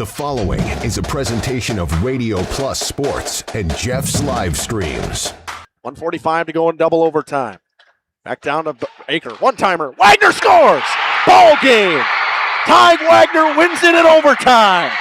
The following is a presentation of Radio Plus Sports and Jeff's live streams. 1:45 to go in double overtime. Back down to Aker. One-timer. Wagner scores! Ball game! Ty Wagner wins it in overtime.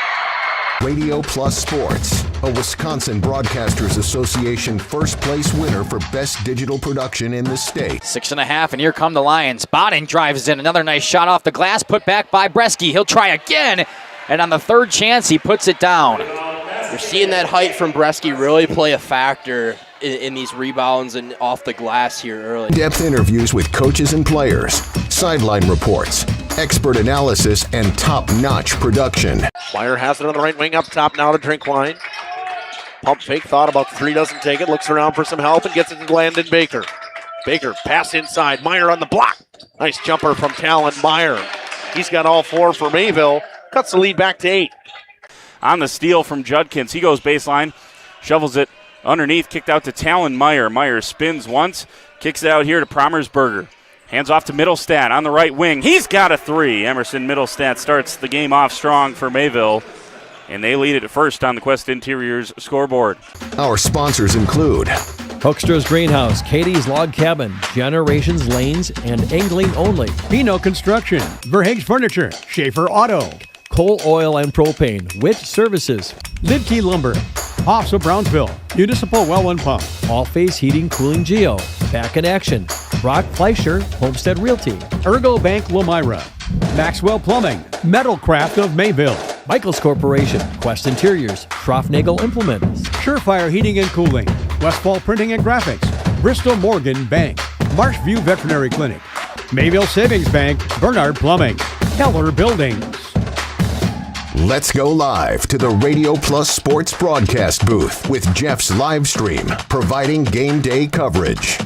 Radio Plus Sports a Wisconsin Broadcasters Association first place winner for best digital production in the state. 6.5, and here come the Lions. Bodden drives in. Another nice shot off the glass, put back by Bresky. He'll try again, and on the third chance, he puts it down. You're seeing that height from Bresky really play a factor in these rebounds and off the glass here early. In-depth interviews with coaches and players, sideline reports, expert analysis, and top-notch production. Meyer has it on the right wing up top now to Drinkwine. Pump fake, thought about the three, doesn't take it, looks around for some help and gets it to Landon Baker. Baker, pass inside, Meyer on the block. Nice jumper from Talon Meyer. He's got all four for Mayville, cuts the lead back to 8. On the steal from Judkins, he goes baseline, shovels it underneath, kicked out to Talon Meyer. Meyer spins once, kicks it out here to Promersberger. Hands off to Middlestat on the right wing. He's got a three. Emerson Middlestat starts the game off strong for Mayville, and they lead it at first on the Quest Interiors scoreboard. Our sponsors include Hoekstra's Greenhouse, Katie's Log Cabin, Generations Lanes, and Angling Only. Pino Construction, Verhaeg's Furniture, Schaefer Auto, Coal Oil and Propane, Witt Services, Lidkey Lumber, Hoffs of Brownsville, Municipal Well and Pump, All Face Heating Cooling Geo, Back in Action, Brock Fleischer, Homestead Realty, Ergo Bank Lomira, Maxwell Plumbing, Metalcraft of Mayville, Michaels Corporation, Quest Interiors, Schroffnagel Implements, Surefire Heating and Cooling, Westfall Printing and Graphics, Bristol Morgan Bank, Marshview Veterinary Clinic, Mayville Savings Bank, Bernard Plumbing, Keller Buildings. Let's go live to the Radio Plus Sports broadcast booth with Jeff's live stream, providing game day coverage.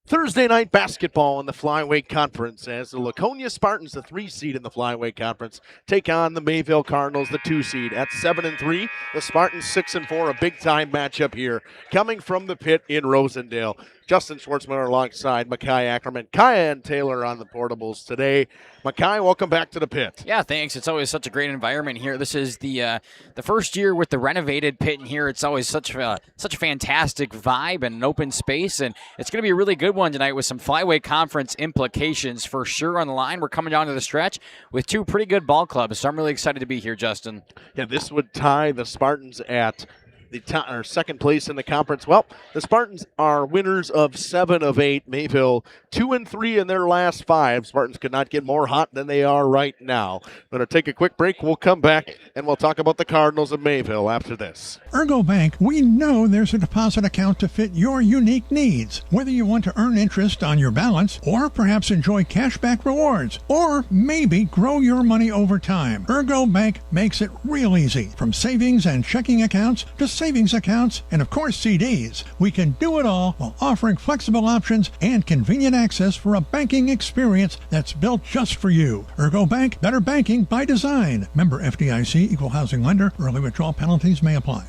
Thursday night basketball in the Flyweight Conference as the Laconia Spartans, the 3 seed in the Flyweight Conference, take on the Mayville Cardinals, the 2 seed. At 7-3, the Spartans 6-4, a big-time matchup here, coming from the pit in Rosendale. Justin Schwartzman alongside Mackay Ackerman, Kyan Taylor on the portables today. Mackay, welcome back to the pit. Yeah, thanks. It's always such a great environment here. This is the first year with the renovated pit in here. It's always such a fantastic vibe and an open space, and it's going to be a really good one tonight with some Flyweight Conference implications for sure on the line. We're coming down to the stretch with 2 pretty good ball clubs, so I'm really excited to be here, Justin. Yeah, this would tie the Spartans at the second place in the conference. Well, the Spartans are winners of 7 of 8. Mayville 2-3 in their last 5. Spartans could not get more hot than they are right now. We're going to take a quick break. We'll come back and we'll talk about the Cardinals of Mayville after this. Ergo Bank, we know there's a deposit account to fit your unique needs. Whether you want to earn interest on your balance or perhaps enjoy cashback rewards or maybe grow your money over time, Ergo Bank makes it real easy. From savings and checking accounts to savings accounts, and of course CDs. We can do it all while offering flexible options and convenient access for a banking experience that's built just for you. Ergo Bank, better banking by design. Member FDIC, equal housing lender. Early withdrawal penalties may apply.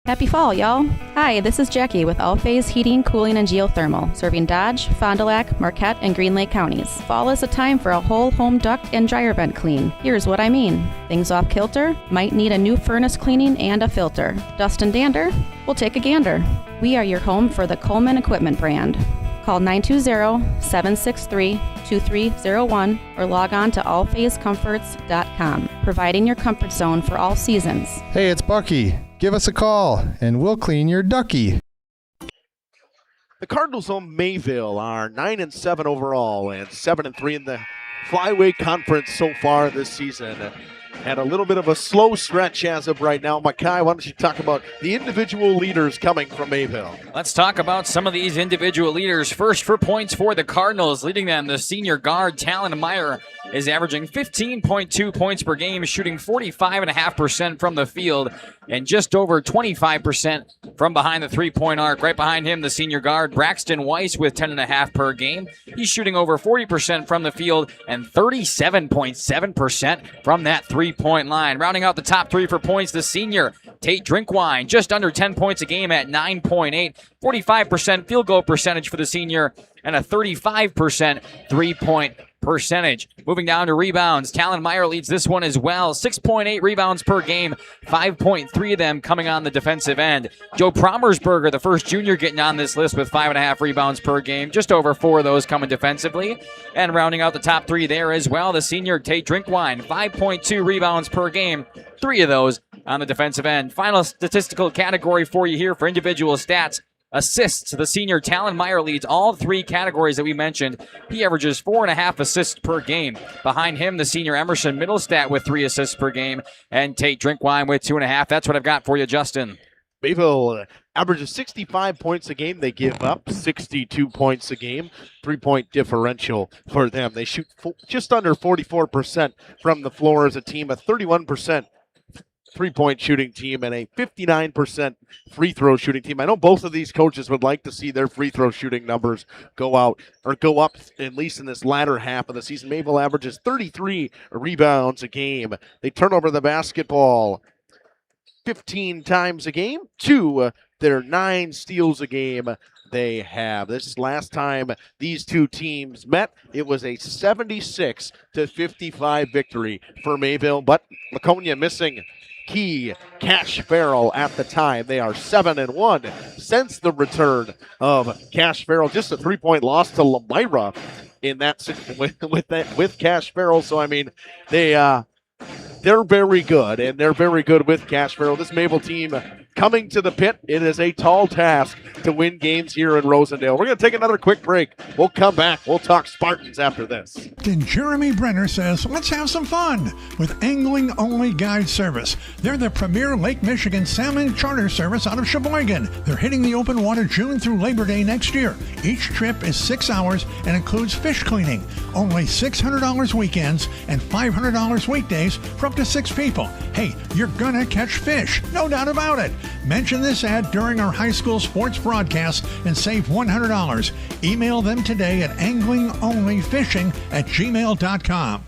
Happy fall, y'all. Hi, this is Jackie with All Phase Heating, Cooling, and Geothermal, serving Dodge, Fond du Lac, Marquette, and Green Lake counties. Fall is a time for a whole home duct and dryer vent clean. Here's what I mean. Things off kilter? Might need a new furnace cleaning and a filter. Dust and dander? We'll take a gander. We are your home for the Coleman Equipment brand. Call 920-763-2301 or log on to allphasecomforts.com, providing your comfort zone for all seasons. Hey, it's Bucky. Give us a call, and we'll clean your ducky. The Cardinals of Mayville are 9-7 overall and 7-3 in the Flyweight Conference so far this season. Had a little bit of a slow stretch as of right now. Mackay, why don't you talk about the individual leaders coming from Mayville? Let's talk about some of these individual leaders. First for points for the Cardinals, leading them, the senior guard, Talon Meyer, is averaging 15.2 points per game, shooting 45.5% from the field and just over 25% from behind the three-point arc. Right behind him, the senior guard, Braxton Weiss, with 10.5 per game. He's shooting over 40% from the field and 37.7% from that three-point line. Rounding out the top 3 for points, the senior, Tate Drinkwine, just under 10 points a game at 9.8. 45% field goal percentage for the senior, and a 35% three-point percentage. Moving down to rebounds, Talon Meyer leads this one as well. 6.8 rebounds per game, 5.3 of them coming on the defensive end. Joe Promersberger, the first junior getting on this list with 5.5 rebounds per game, just over 4 of those coming defensively. And rounding out the top 3 there as well, the senior Tate Drinkwine, 5.2 rebounds per game, 3 of those on the defensive end. Final statistical category for you here for individual stats. Assists, the senior Talon Meyer leads all 3 categories that we mentioned. He averages 4.5 assists per game. Behind him, the senior Emerson Middlestat with 3 assists per game, and Tate Drinkwine with 2.5. That's what I've got for you, Justin. Mayville averages 65 points a game. They give up 62 points a game. 3-point differential for them. They shoot just under 44% from the floor as a team, a 31% three-point shooting team, and a 59% free throw shooting team. I know both of these coaches would like to see their free throw shooting numbers go up, at least in this latter half of the season. Mayville averages 33 rebounds a game. They turn over the basketball 15 times a game. Their 9 steals a game they have. This is last time these two teams met. It was a 76-55 victory for Mayville, but Laconia missing key Cash Farrell at the time. They are 7-1 since the return of Cash Farrell. Just a 3-point loss to Lamira in that with Cash Farrell. So I mean, they're very good, and they're very good with Cash Farrell. This Mayville team coming to the pit. It is a tall task to win games here in Rosendale. We're going to take another quick break. We'll come back. We'll talk Spartans after this. And Jeremy Brenner says, let's have some fun with Angling Only Guide Service. They're the premier Lake Michigan salmon charter service out of Sheboygan. They're hitting the open water June through Labor Day next year. Each trip is 6 hours and includes fish cleaning. Only $600 weekends and $500 weekdays for up to 6 people. Hey, you're gonna catch fish, no doubt about it. Mention this ad during our high school sports broadcast and save $100. Email them today at anglingonlyfishing@gmail.com.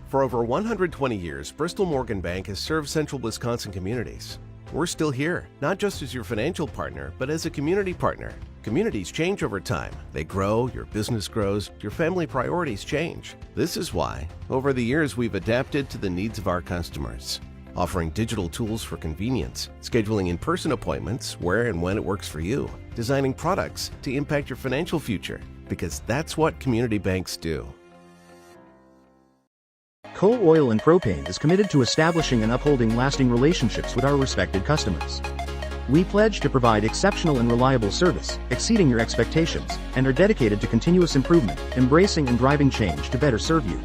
For over 120 years, Bristol Morgan Bank has served central Wisconsin communities. We're still here, not just as your financial partner, but as a community partner. Communities change over time. They grow, your business grows, your family priorities change. This is why, over the years, we've adapted to the needs of our customers, offering digital tools for convenience, scheduling in-person appointments where and when it works for you, designing products to impact your financial future, because that's what community banks do. Coal Oil and Propane is committed to establishing and upholding lasting relationships with our respected customers. We pledge to provide exceptional and reliable service, exceeding your expectations, and are dedicated to continuous improvement, embracing and driving change to better serve you.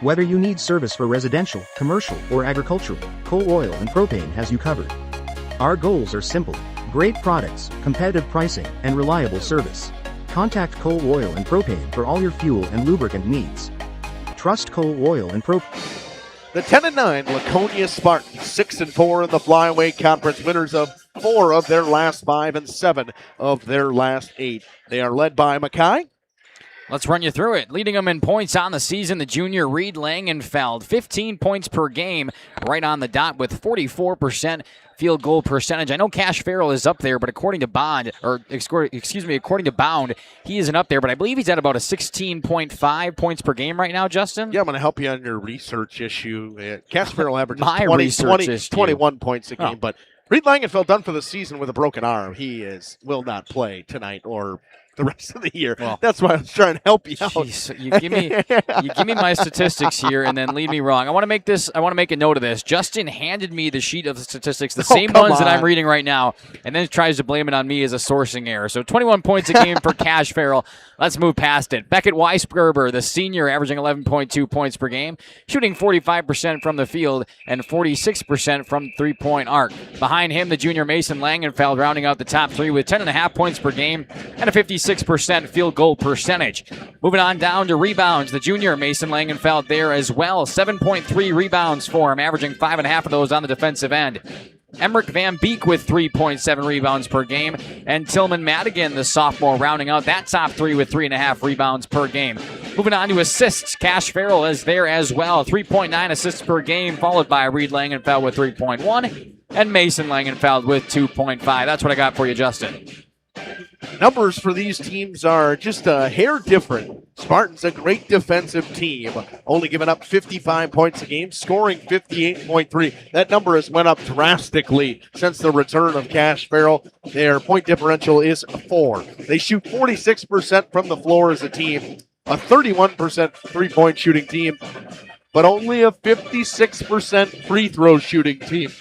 Whether you need service for residential, commercial, or agricultural, Coal Oil and Propane has you covered. Our goals are simple: great products, competitive pricing, and reliable service. Contact Coal Oil and Propane for all your fuel and lubricant needs. Trust Coal Oil and Propane. The 10-9 Laconia Spartans, 6-4 in the Flyweight Conference, winners of 4 of their last 5 and 7 of their last 8. They are led by Mackay. Let's run you through it. Leading them in points on the season, the junior Reed Langenfeld, 15 points per game, right on the dot with 44% field goal percentage. I know Cash Farrell is up there, but according to Bound, he isn't up there, but I believe he's at about a 16.5 points per game right now, Justin. Yeah, I'm going to help you on your research issue. Cash Farrell averages 21 points a game, but Reed Langenfeld done for the season with a broken arm. He will not play tonight or the rest of the year. Well, that's why I was trying to help you out. Geez, you give me my statistics here and then lead me wrong. I want to make a note of this. Justin handed me the sheet of the statistics, the same ones that I'm reading right now, and then tries to blame it on me as a sourcing error. So 21 points a game for Cash Farrell. Let's move past it. Beckett Weisgerber, the senior, averaging 11.2 points per game, shooting 45% from the field and 46% from three-point arc. Behind him, the junior Mason Langenfeld rounding out the top 3 with 10.5 points per game and a 56% field goal percentage. Moving on down to rebounds, the junior Mason Langenfeld there as well. 7.3 rebounds for him, averaging 5.5 of those on the defensive end. Emmerich Van Beek with 3.7 rebounds per game, and Tillman Madigan, the sophomore, rounding out that top 3 with 3.5 rebounds per game. Moving on to assists, Cash Farrell is there as well. 3.9 assists per game, followed by Reed Langenfeld with 3.1. And Mason Langenfeld with 2.5. That's what I got for you, Justin. Numbers for these teams are just a hair different. Spartans, a great defensive team, only giving up 55 points a game, scoring 58.3. That number has went up drastically since the return of Cash Farrell. Their point differential is 4. They shoot 46% from the floor as a team, a 31% three-point shooting team, but only a 56% free throw shooting team.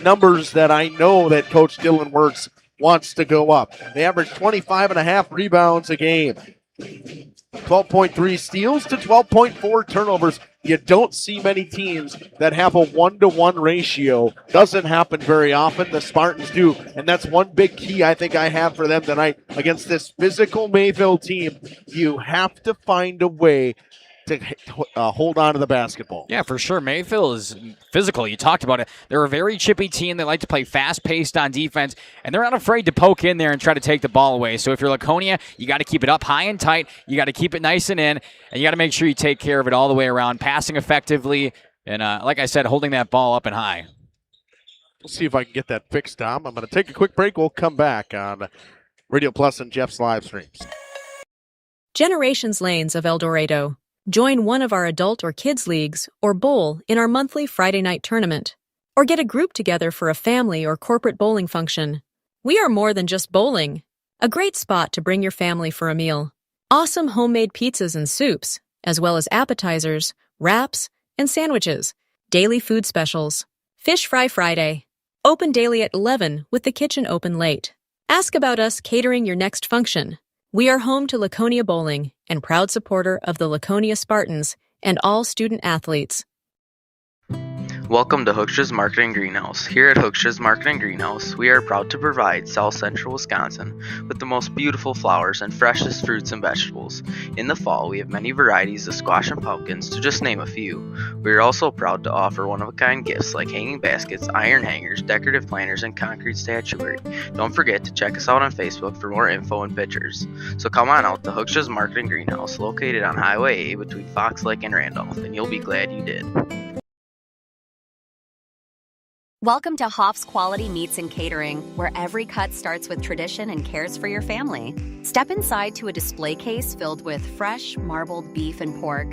Numbers that I know that Coach Dylan Wirtz wants to go up. They average 25.5 rebounds a game, 12.3 steals to 12.4 turnovers. You don't see many teams that have a 1-to-1 ratio. Doesn't happen very often. The Spartans do, and that's one big key I think I have for them tonight against this physical Mayville team. You have to find a way to hold on to the basketball. Yeah, for sure. Mayville is physical. You talked about it. They're a very chippy team. They like to play fast-paced on defense, and they're not afraid to poke in there and try to take the ball away. So if you're Laconia, you got to keep it up high and tight. You got to keep it nice and in, and you got to make sure you take care of it all the way around, passing effectively, and like I said, holding that ball up and high. We'll see if I can get that fixed, Tom. I'm going to take a quick break. We'll come back on Radio Plus and Jeff's live streams. Generations Lanes of El Dorado. Join one of our adult or kids leagues or bowl in our monthly Friday night tournament. Or get a group together for a family or corporate bowling function. We are more than just bowling. A great spot to bring your family for a meal. Awesome homemade pizzas and soups, as well as appetizers, wraps, and sandwiches. Daily food specials. Fish Fry Friday. Open daily at 11 with the kitchen open late. Ask about us catering your next function. We are home to Laconia Bowling and proud supporter of the Laconia Spartans and all student athletes. Welcome to Hookstra's Marketing Greenhouse. Here at Hookstra's Marketing Greenhouse, we are proud to provide South Central Wisconsin with the most beautiful flowers and freshest fruits and vegetables. In the fall, we have many varieties of squash and pumpkins, to just name a few. We are also proud to offer one-of-a-kind gifts like hanging baskets, iron hangers, decorative planters, and concrete statuary. Don't forget to check us out on Facebook for more info and pictures. So come on out to Hookstra's Marketing Greenhouse, located on Highway A between Fox Lake and Randolph, and you'll be glad you did. Welcome to Hoff's Quality Meats and Catering, where every cut starts with tradition and cares for your family. Step inside to a display case filled with fresh, marbled beef and pork,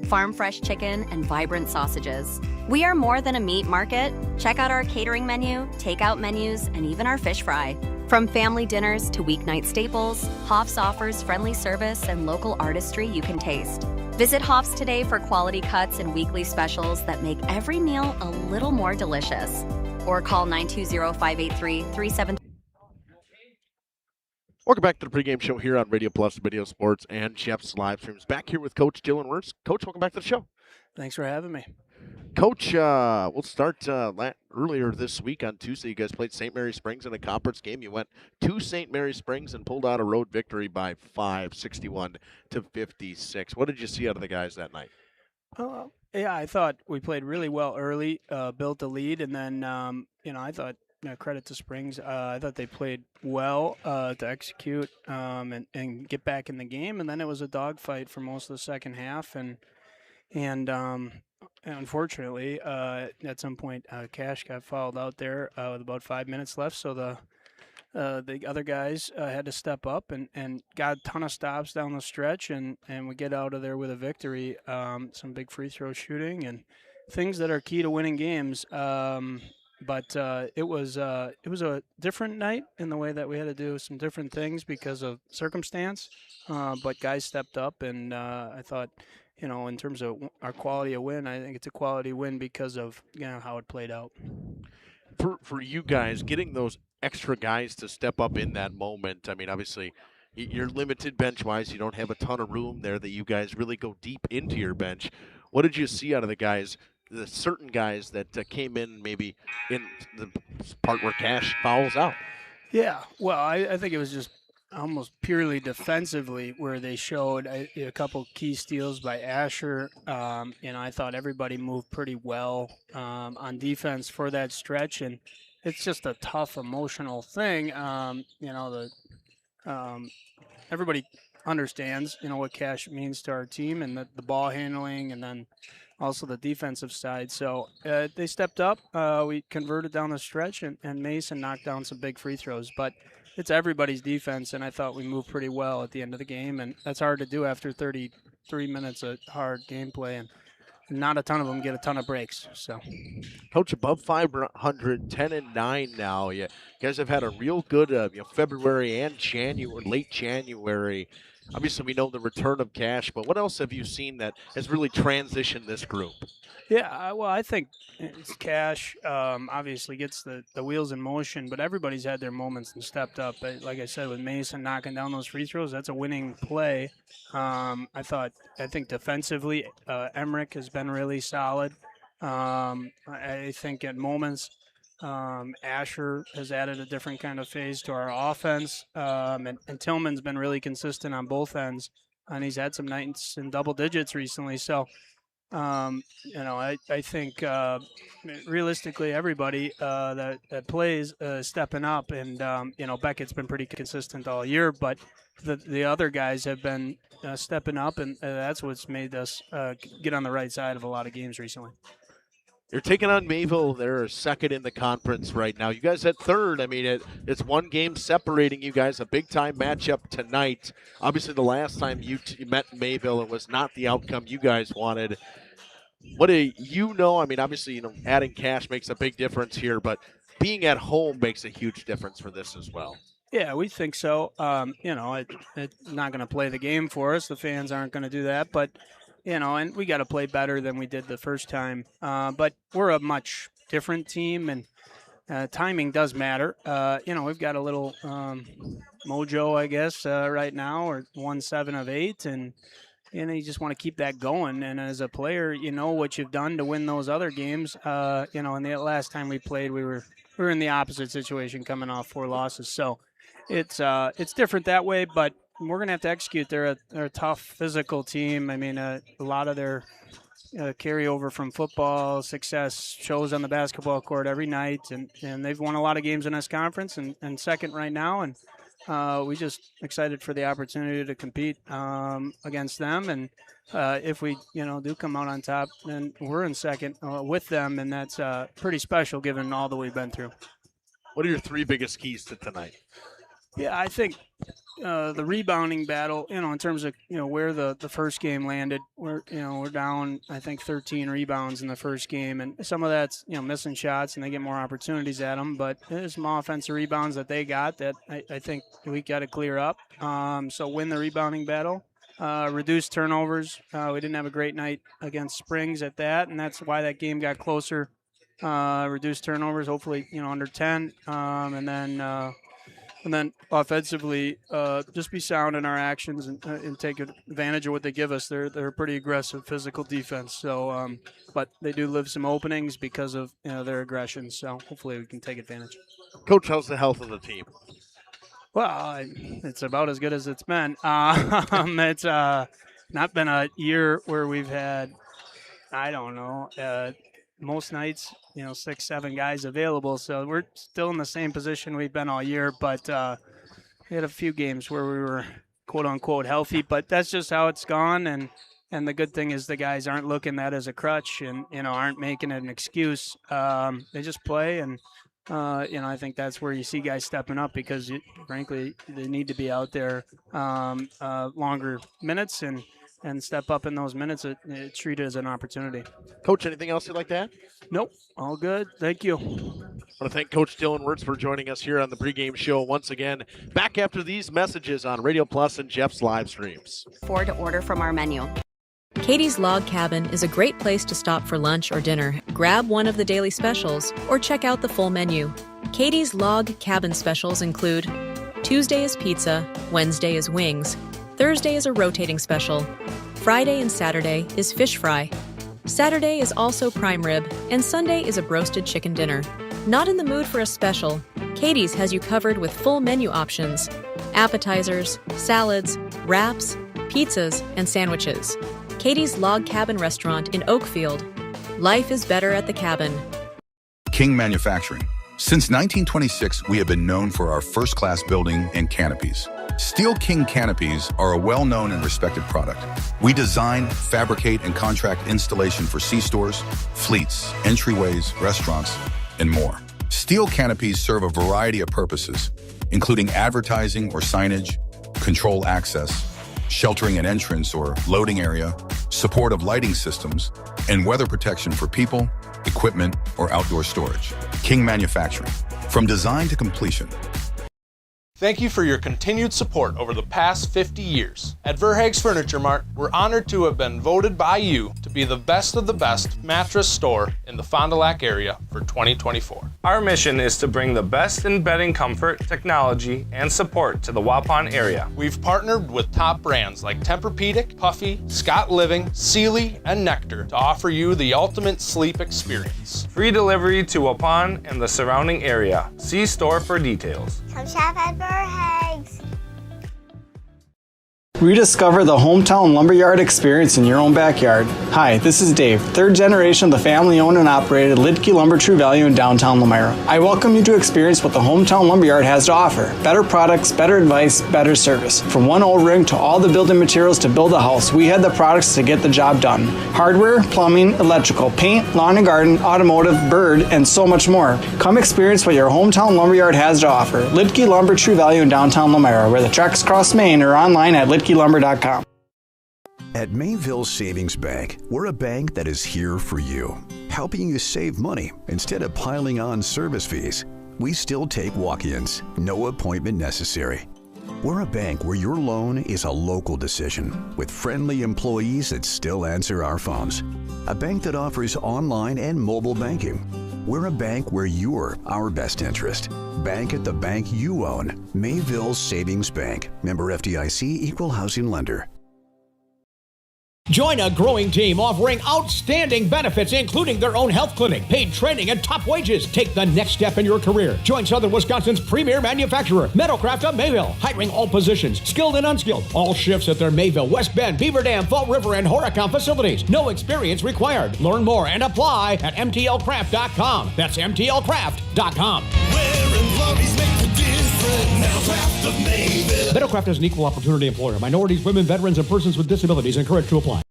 farm-fresh chicken, and vibrant sausages. We are more than a meat market. Check out our catering menu, takeout menus, and even our fish fry. From family dinners to weeknight staples, Hoff's offers friendly service and local artistry you can taste. Visit Hoff's today for quality cuts and weekly specials that make every meal a little more delicious. Or call 920-583-37. Welcome back to the pregame show here on Radio Plus, Video Sports, and Jeff's live streams. Back here with Coach Dylan Wirtz. Coach, welcome back to the show. Thanks for having me. Coach, we'll start earlier this week on Tuesday. You guys played St. Mary Springs in a conference game. You went to St. Mary Springs and pulled out a road victory by 5, 61-56. What did you see out of the guys that night? Yeah, I thought we played really well early, built a lead, and then, I thought, credit to Springs, I thought they played well to execute and get back in the game, and then it was a dogfight for most of the second half, and unfortunately, at some point, Cash got fouled out there with about 5 minutes left, so the other guys had to step up and got a ton of stops down the stretch, and we get out of there with a victory. Some big free throw shooting and things that are key to winning games. But it was a different night in the way that we had to do some different things because of circumstance. But guys stepped up, and I thought, in terms of our quality of win, I think it's a quality win because of how it played out. For you guys, getting those extra guys to step up in that moment, I mean, obviously, you're limited bench-wise. You don't have a ton of room there that you guys really go deep into your bench. What did you see out of the guys, the certain guys that came in maybe in the part where Cash fouls out? Yeah, well, I think it was just almost purely defensively where they showed a couple key steals by Asher. I thought everybody moved pretty well on defense for that stretch, and it's just a tough emotional thing. Everybody understands, what Cash means to our team and the ball handling and then also the defensive side. So they stepped up. We converted down the stretch, and Mason knocked down some big free throws. But it's everybody's defense, and I thought we moved pretty well at the end of the game, and that's hard to do after 33 minutes of hard gameplay, and not a ton of them get a ton of breaks. So, Coach, above 500, 10-9 now. You guys have had a real good February and late January. Obviously, we know the return of Cash, but what else have you seen that has really transitioned this group? Yeah, well, I think it's Cash obviously gets the wheels in motion, but everybody's had their moments and stepped up. But like I said, with Mason knocking down those free throws, that's a winning play. I think defensively, Emmerich has been really solid. I think at moments, Asher has added a different kind of phase to our offense, and Tillman's been really consistent on both ends, and he's had some nights in double digits recently. So, I think realistically everybody that plays stepping up, and Beckett's been pretty consistent all year, but the other guys have been stepping up, and that's what's made us get on the right side of a lot of games recently. You're taking on Mayville. They're second in the conference right now. You guys at third. I mean, it's one game separating you guys. A big-time matchup tonight. Obviously, the last time you met Mayville, it was not the outcome you guys wanted. What do you know? I mean, obviously, adding Cash makes a big difference here, but being at home makes a huge difference for this as well. Yeah, we think so. It's not going to play the game for us. The fans aren't going to do that, but and we got to play better than we did the first time. But we're a much different team, and timing does matter. We've got a little mojo, I guess, right now. We're 1-7 of 8, and you just want to keep that going. And as a player, you know what you've done to win those other games. And the last time we played, we were in the opposite situation, coming off 4 losses. So it's different that way, but we're going to have to execute. They're a tough physical team. I mean, a lot of their carryover from football success shows on the basketball court every night, and they've won a lot of games in this conference and second right now, and we just excited for the opportunity to compete against them, and if we do come out on top, then we're in second with them, and that's pretty special given all that we've been through. What are your 3 biggest keys to tonight? Yeah, I think the rebounding battle, in terms of where the first game landed, we're down, I think, 13 rebounds in the first game, and some of that's missing shots, and they get more opportunities at them. But there's some offensive rebounds that they got that I think we got to clear up. So win the rebounding battle, reduce turnovers. We didn't have a great night against Springs at that, and that's why that game got closer. Reduce turnovers, hopefully under 10, and then offensively, just be sound in our actions and take advantage of what they give us. They're a pretty aggressive physical defense. So, but they do leave some openings because of their aggression. So hopefully we can take advantage. Coach, how's the health of the team? Well, it's about as good as it's been. It's not been a year where we've had, I don't know, most nights, 6-7 guys available. So we're still in the same position we've been all year, but we had a few games where we were quote unquote healthy, but that's just how it's gone. And the good thing is the guys aren't looking at it as a crutch and, aren't making it an excuse. They just play. And, I think that's where you see guys stepping up because frankly, they need to be out there longer minutes and step up in those minutes. Treat it as an opportunity. Coach, anything else you'd like to add? Nope. All good. Thank you. I want to thank Coach Dylan Wirtz for joining us here on the pregame show once again. Back after these messages on Radio Plus and Jeff's live streams. To order from our menu. Katie's Log Cabin is a great place to stop for lunch or dinner. Grab one of the daily specials or check out the full menu. Katie's Log Cabin specials include Tuesday is pizza, Wednesday is wings, Thursday is a rotating special, Friday and Saturday is fish fry, Saturday is also prime rib, and Sunday is a broasted chicken dinner. Not in the mood for a special? Katie's has you covered with full menu options, appetizers, salads, wraps, pizzas, and sandwiches. Katie's Log Cabin Restaurant in Oakfield. Life is better at the cabin. King Manufacturing. Since 1926, we have been known for our first-class building and canopies. Steel King canopies are a well-known and respected product. We design, fabricate, and contract installation for C-stores, fleets, entryways, restaurants, and more. Steel canopies serve a variety of purposes, including advertising or signage, control access, sheltering an entrance or loading area, support of lighting systems, and weather protection for people, equipment, or outdoor storage. King Manufacturing, from design to completion. Thank you for your continued support over the past 50 years. At Verhaeg's Furniture Mart, we're honored to have been voted by you to be the best of the best mattress store in the Fond du Lac area for 2024. Our mission is to bring the best in bedding comfort, technology, and support to the Waupun area. We've partnered with top brands like Tempur-Pedic, Puffy, Scott Living, Sealy, and Nectar to offer you the ultimate sleep experience. Free delivery to Waupun and the surrounding area. See store for details. Come shop at Verhaeg's. Rediscover the hometown lumberyard experience in your own backyard. Hi, this is Dave, third generation of the family-owned and operated Lidke Lumber True Value in downtown Lamira. I welcome you to experience what the hometown lumberyard has to offer. Better products, better advice, better service. From one O-ring to all the building materials to build a house, we had the products to get the job done. Hardware, plumbing, electrical, paint, lawn and garden, automotive, bird, and so much more. Come experience what your hometown lumberyard has to offer. Lidke Lumber True Value in downtown Lamira, where the tracks cross Main, or online at lidkelumber.com. At Mayville Savings Bank, we're a bank that is here for you, helping you save money instead of piling on service fees. We still take walk-ins, no appointment necessary. We're a bank where your loan is a local decision, with friendly employees that still answer our phones. A bank that offers online and mobile banking. We're a bank where you're our best interest. Bank at the bank you own. Mayville Savings Bank. Member FDIC, Equal Housing Lender. Join a growing team offering outstanding benefits, including their own health clinic, paid training, and top wages. Take the next step in your career. Join Southern Wisconsin's premier manufacturer, Metalcraft of Mayville, hiring all positions, skilled and unskilled. All shifts at their Mayville, West Bend, Beaver Dam, Fall River, and Horicon facilities. No experience required. Learn more and apply at mtlcraft.com. That's mtlcraft.com. Metalcraft is an equal opportunity employer. Minorities, women, veterans, and persons with disabilities encouraged to apply.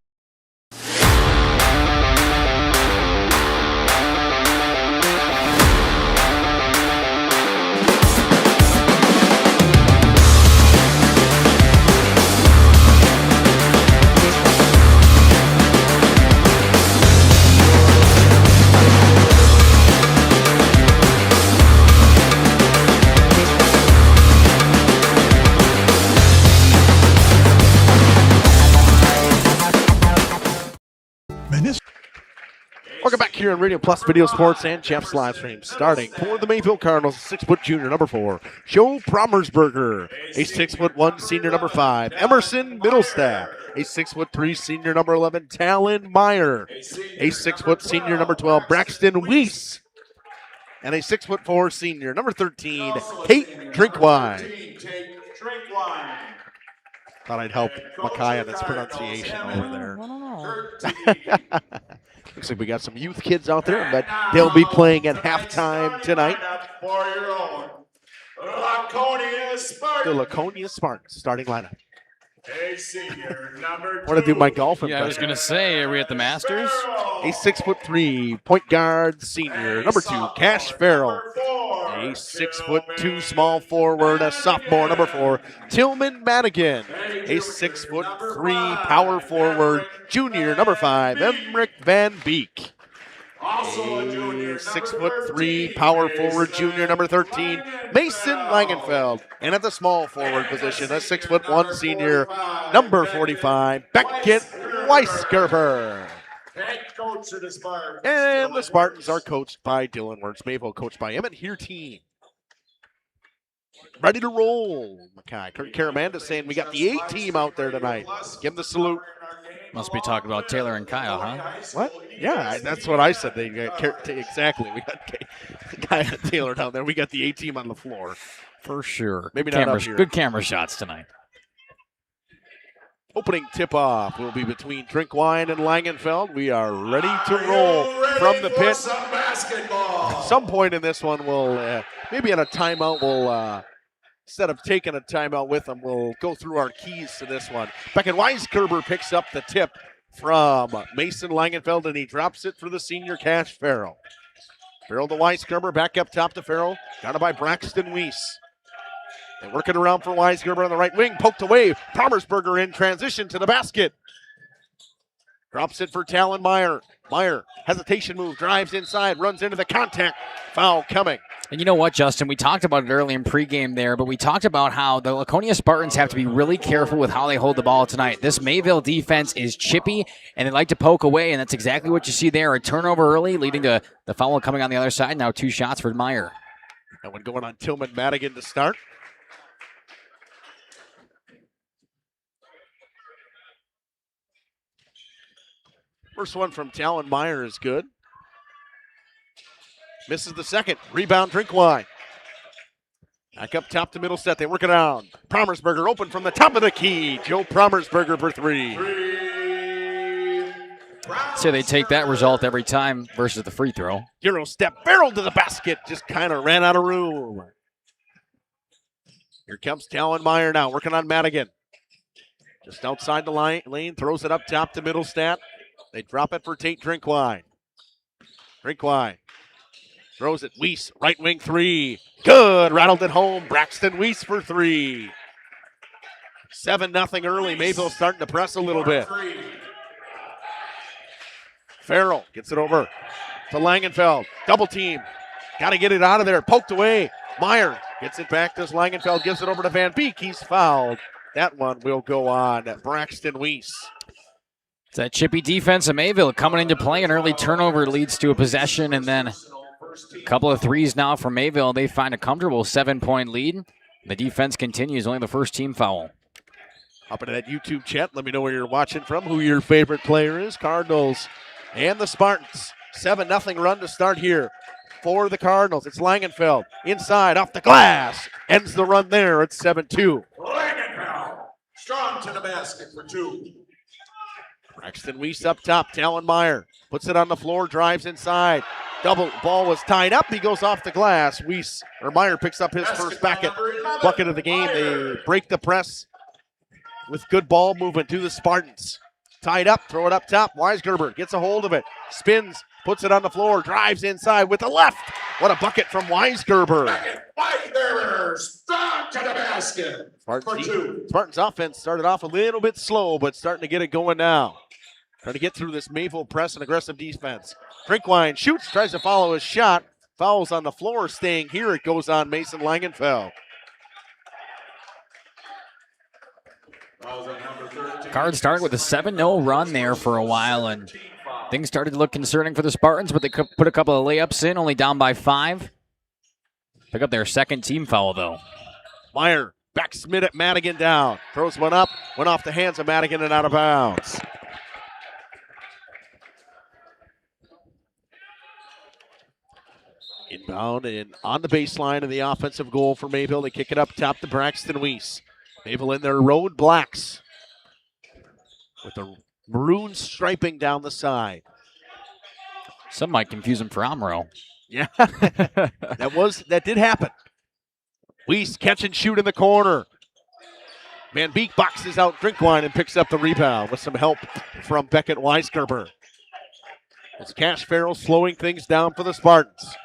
Welcome back here on Radio Plus Video Sports and Jeff's live stream. Starting for the Mayville Cardinals, 6-foot junior number 4, Joe Promersberger, a 6'1" senior number 5, Emerson Middlestack, a 6'3" senior number 11, Talon Meyer, a 6' senior number 12, Braxton Weiss, and a 6'4" senior number 13, Kate Drinkwine. Thought I'd help Makai on his pronunciation over there. Looks like we got some youth kids out there, but they'll be playing at halftime tonight. The Laconia Spartans starting lineup. Want to do my golf impression. Yeah, I was going to say, are we at the Masters? A 6'3" point guard senior, number 2, Cash Farrell. A 6'2" small forward, a sophomore, number 4, Tillman Madigan. A 6'3" power forward, junior, number 5, Emmerich Van Beek. A 6'3" power forward, junior, number 13, Mason Langenfeld. And at the small forward position, a 6'1" senior, number 45, Beckett Weisgerber. And the Spartans are coached by Dylan Wirtz. Mayville coached by Emmett Hirteen. Ready to roll, Makai. Kurt Caramanda saying we got the A team out there tonight. Give them the salute. Must be talking about Taylor and Kyle, huh? What? Yeah, that's what I said. They got exactly. We got Kyle and Taylor down there. We got the A team on the floor. For sure. Maybe not up here. Good camera shots tonight. Opening tip-off will be between Drinkwine and Langenfeld. We are ready to roll from the pit. At some point in this one, we'll maybe on a timeout, we'll instead of taking a timeout with them, we'll go through our keys to this one. Beckett Weisgerber picks up the tip from Mason Langenfeld, and he drops it for the senior Cash Farrell. Farrell to Weisgerber, back up top to Farrell, guarded by Braxton Weiss. They work it around for Weisgerber on the right wing, poked away. Promersberger in transition to the basket. Drops it for Talon Meyer. Meyer, hesitation move, drives inside, runs into the contact. Foul coming. And you know what, Justin? We talked about it early in pregame there, but we talked about how the Laconia Spartans have to be really careful with how they hold the ball tonight. This Mayville defense is chippy, and they like to poke away, and that's exactly what you see there. A turnover early, leading to the foul coming on the other side. Now 2 shots for Meyer. That one going on Tillman Madigan to start. First one from Talon Meyer is good. Misses the second. Rebound, Drinkwine. Back up top to Middlestead. They work it on. Promersberger open from the top of the key. Joe Promersberger for 3. So they take that result every time versus the free throw. Euro step, barreled to the basket. Just kind of ran out of room. Here comes Talon Meyer now, working on Madigan. Just outside the lane, throws it up top to Middlestead. They drop it for Tate Drinkwine. Drinkwine throws it. Weiss, right wing 3. Good. Rattled it home. Braxton Weiss for 3. 7-0 early. Mayville starting to press a little bit. Farrell gets it over to Langenfeld. Double team. Got to get it out of there. Poked away. Meyer gets it back to Langenfeld. Gives it over to Van Beek. He's fouled. That one will go on Braxton Weiss. It's that chippy defense of Mayville coming into play. An early turnover leads to a possession, and then a couple of threes now from Mayville. They find a comfortable 7-point lead. The defense continues, only the first team foul. Hop into that YouTube chat. Let me know where you're watching from, who your favorite player is. Cardinals and the Spartans. 7-0 run to start here for the Cardinals. It's Langenfeld inside off the glass. Ends the run there. It's 7-2. Langenfeld strong to the basket for 2. Braxton Weiss up top. Talon Meyer puts it on the floor, drives inside. Double ball was tied up. He goes off the glass. Meyer picks up his first bucket of the game. They break the press with good ball movement to the Spartans. Tied up, throw it up top. Weisgerber gets a hold of it, spins, puts it on the floor, drives inside with the left. What a bucket from Weisgerber. Weisgerber strong to the basket for 2. Spartans offense started off a little bit slow, but starting to get it going now. Trying to get through this Mayville press and aggressive defense. Drinkwine shoots, tries to follow his shot. Fouls on the floor, staying here. It goes on Mason Langenfeld. Cards started with a 7-0 run there for a while, and things started to look concerning for the Spartans, but they could put a couple of layups in, only down by 5. Pick up their second team foul, though. Meyer backs mid at Madigan down. Throws one up, went off the hands of Madigan and out of bounds. Inbound and on the baseline of the offensive goal for Mayville. They kick it up top to Braxton Weiss. Mayville in their road blacks with the maroon striping down the side. Some might confuse him for Amro. Yeah, that did happen. Weiss catch and shoot in the corner. Van Beek boxes out Drinkwine and picks up the rebound with some help from Beckett Weisgerber. It's Cash Farrell slowing things down for the Spartans.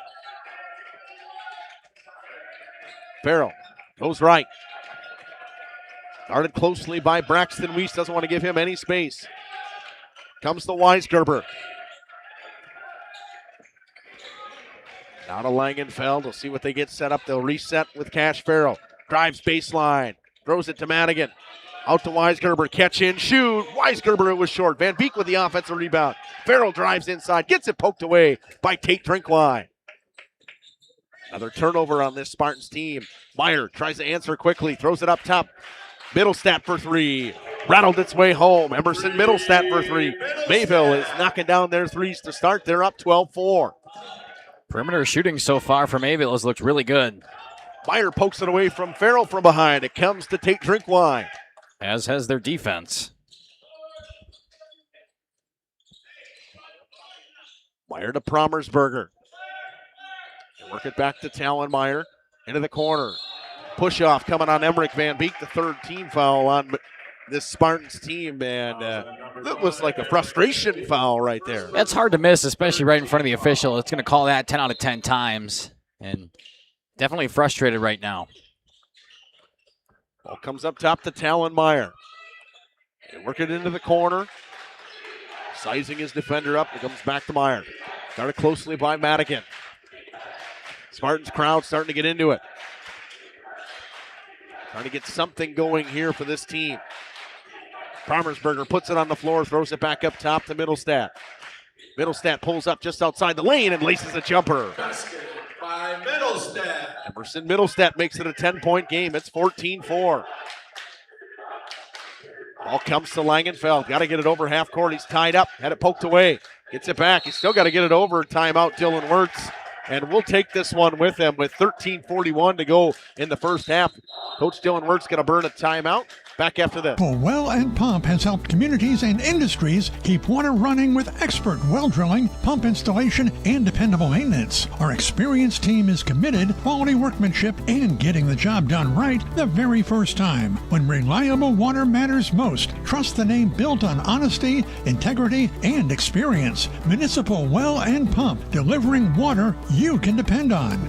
Farrell goes right. Guarded closely by Braxton Weiss. Doesn't want to give him any space. Comes to Weisgerber. Now to Langenfeld. We'll see what they get set up. They'll reset with Cash Farrell. Drives baseline. Throws it to Madigan. Out to Weisgerber. Catch in, shoot. Weisgerber, it was short. Van Beek with the offensive rebound. Farrell drives inside. Gets it poked away by Tate Drinkwine. Another turnover on this Spartans team. Meyer tries to answer quickly. Throws it up top. Middlestead for 3. Rattled its way home. Emerson Middlestead for 3. Mayville is knocking down their threes to start. They're up 12-4. Perimeter shooting so far for Mayville has looked really good. Meyer pokes it away from Farrell from behind. It comes to Tate Drinkwine. As has their defense. Meyer to Promersberger. They work it back to Talon Meyer. Into the corner. Push-off coming on Emmerich Van Beek, the third team foul on this Spartans team, and that was like a frustration foul right there. That's hard to miss, especially right in front of the official. It's going to call that 10 out of 10 times, and definitely frustrated right now. Ball comes up top to Talon Meyer. They work it into the corner. Sizing his defender up. It comes back to Meyer. Guarded closely by Madigan. Spartans crowd starting to get into it. Trying to get something going here for this team. Promersberger puts it on the floor, throws it back up top to Middlestat. Middlestat pulls up just outside the lane and laces a jumper. Basket by Middlestat. Emerson Middlestat makes it a 10-point game. It's 14-4. Ball comes to Langenfeld. Got to get it over half court. He's tied up. Had it poked away. Gets it back. He's still got to get it over. Timeout, Dylan Wirtz. And we'll take this one with him with 13:41 to go in the first half. Coach Dylan Wirtz going to burn a timeout. Back after this. Well and Pump has helped communities and industries keep water running with expert well drilling, pump installation, and dependable maintenance. Our experienced team is committed, quality workmanship, and getting the job done right the very first time. When reliable water matters most, trust the name built on honesty, integrity, and experience. Municipal Well and Pump, delivering water you can depend on.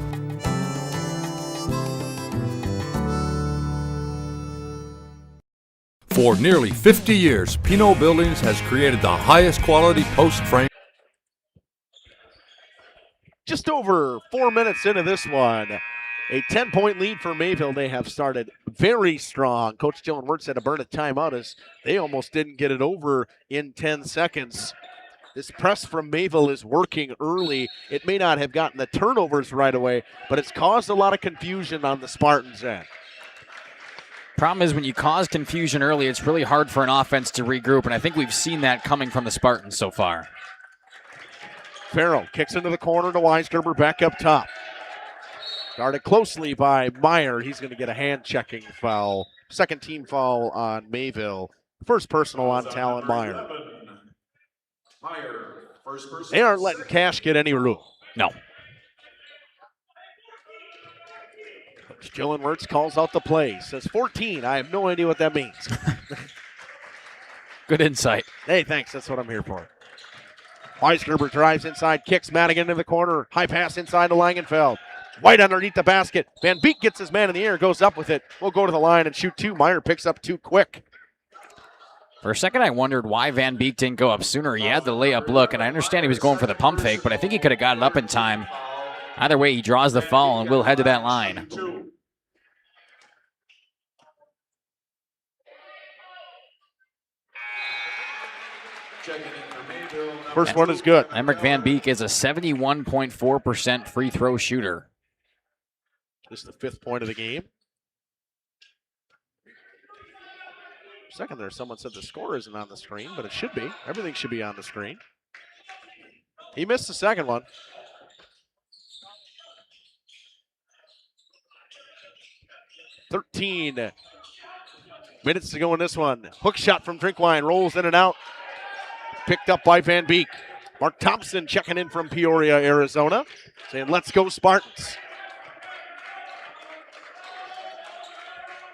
For nearly 50 years, Pinot Buildings has created the highest quality post frame. Just over 4 minutes into this one. A 10-point lead for Mayville. They have started very strong. Coach Dylan Wirtz had to burn a timeout as they almost didn't get it over in 10 seconds. This press from Mayville is working early. It may not have gotten the turnovers right away, but it's caused a lot of confusion on the Spartans' end. Problem is when you cause confusion early, it's really hard for an offense to regroup, and I think we've seen that coming from the Spartans so far. Farrell kicks into the corner to Weisgerber, back up top. Guarded closely by Meyer. He's going to get a hand-checking foul. Second team foul on Mayville. First personal on Talon Meyer. They aren't letting Cash get any room. No. Dylan Wirtz calls out the play. Says 14. I have no idea what that means. Good insight. Hey, thanks. That's what I'm here for. Weisgerber drives inside, kicks Madigan into the corner. High pass inside to Langenfeld. White underneath the basket. Van Beek gets his man in the air, goes up with it. We'll go to the line and shoot two. Meyer picks up two quick. For a second, I wondered why Van Beek didn't go up sooner. He had the layup look, and I understand he was going for the pump fake, but I think he could have got it up in time. Either way, he draws the foul, and we'll head to that line. First one is good. Emmerich Van Beek is a 71.4% free throw shooter. Just the 5th point of the game. Second there, someone said the score isn't on the screen, but it should be. Everything should be on the screen. He missed the second one. .13 minutes to go in this one. Hook shot from Drinkwine, rolls in and out. Picked up by Van Beek. Mark Thompson checking in from Peoria, Arizona, saying, let's go Spartans.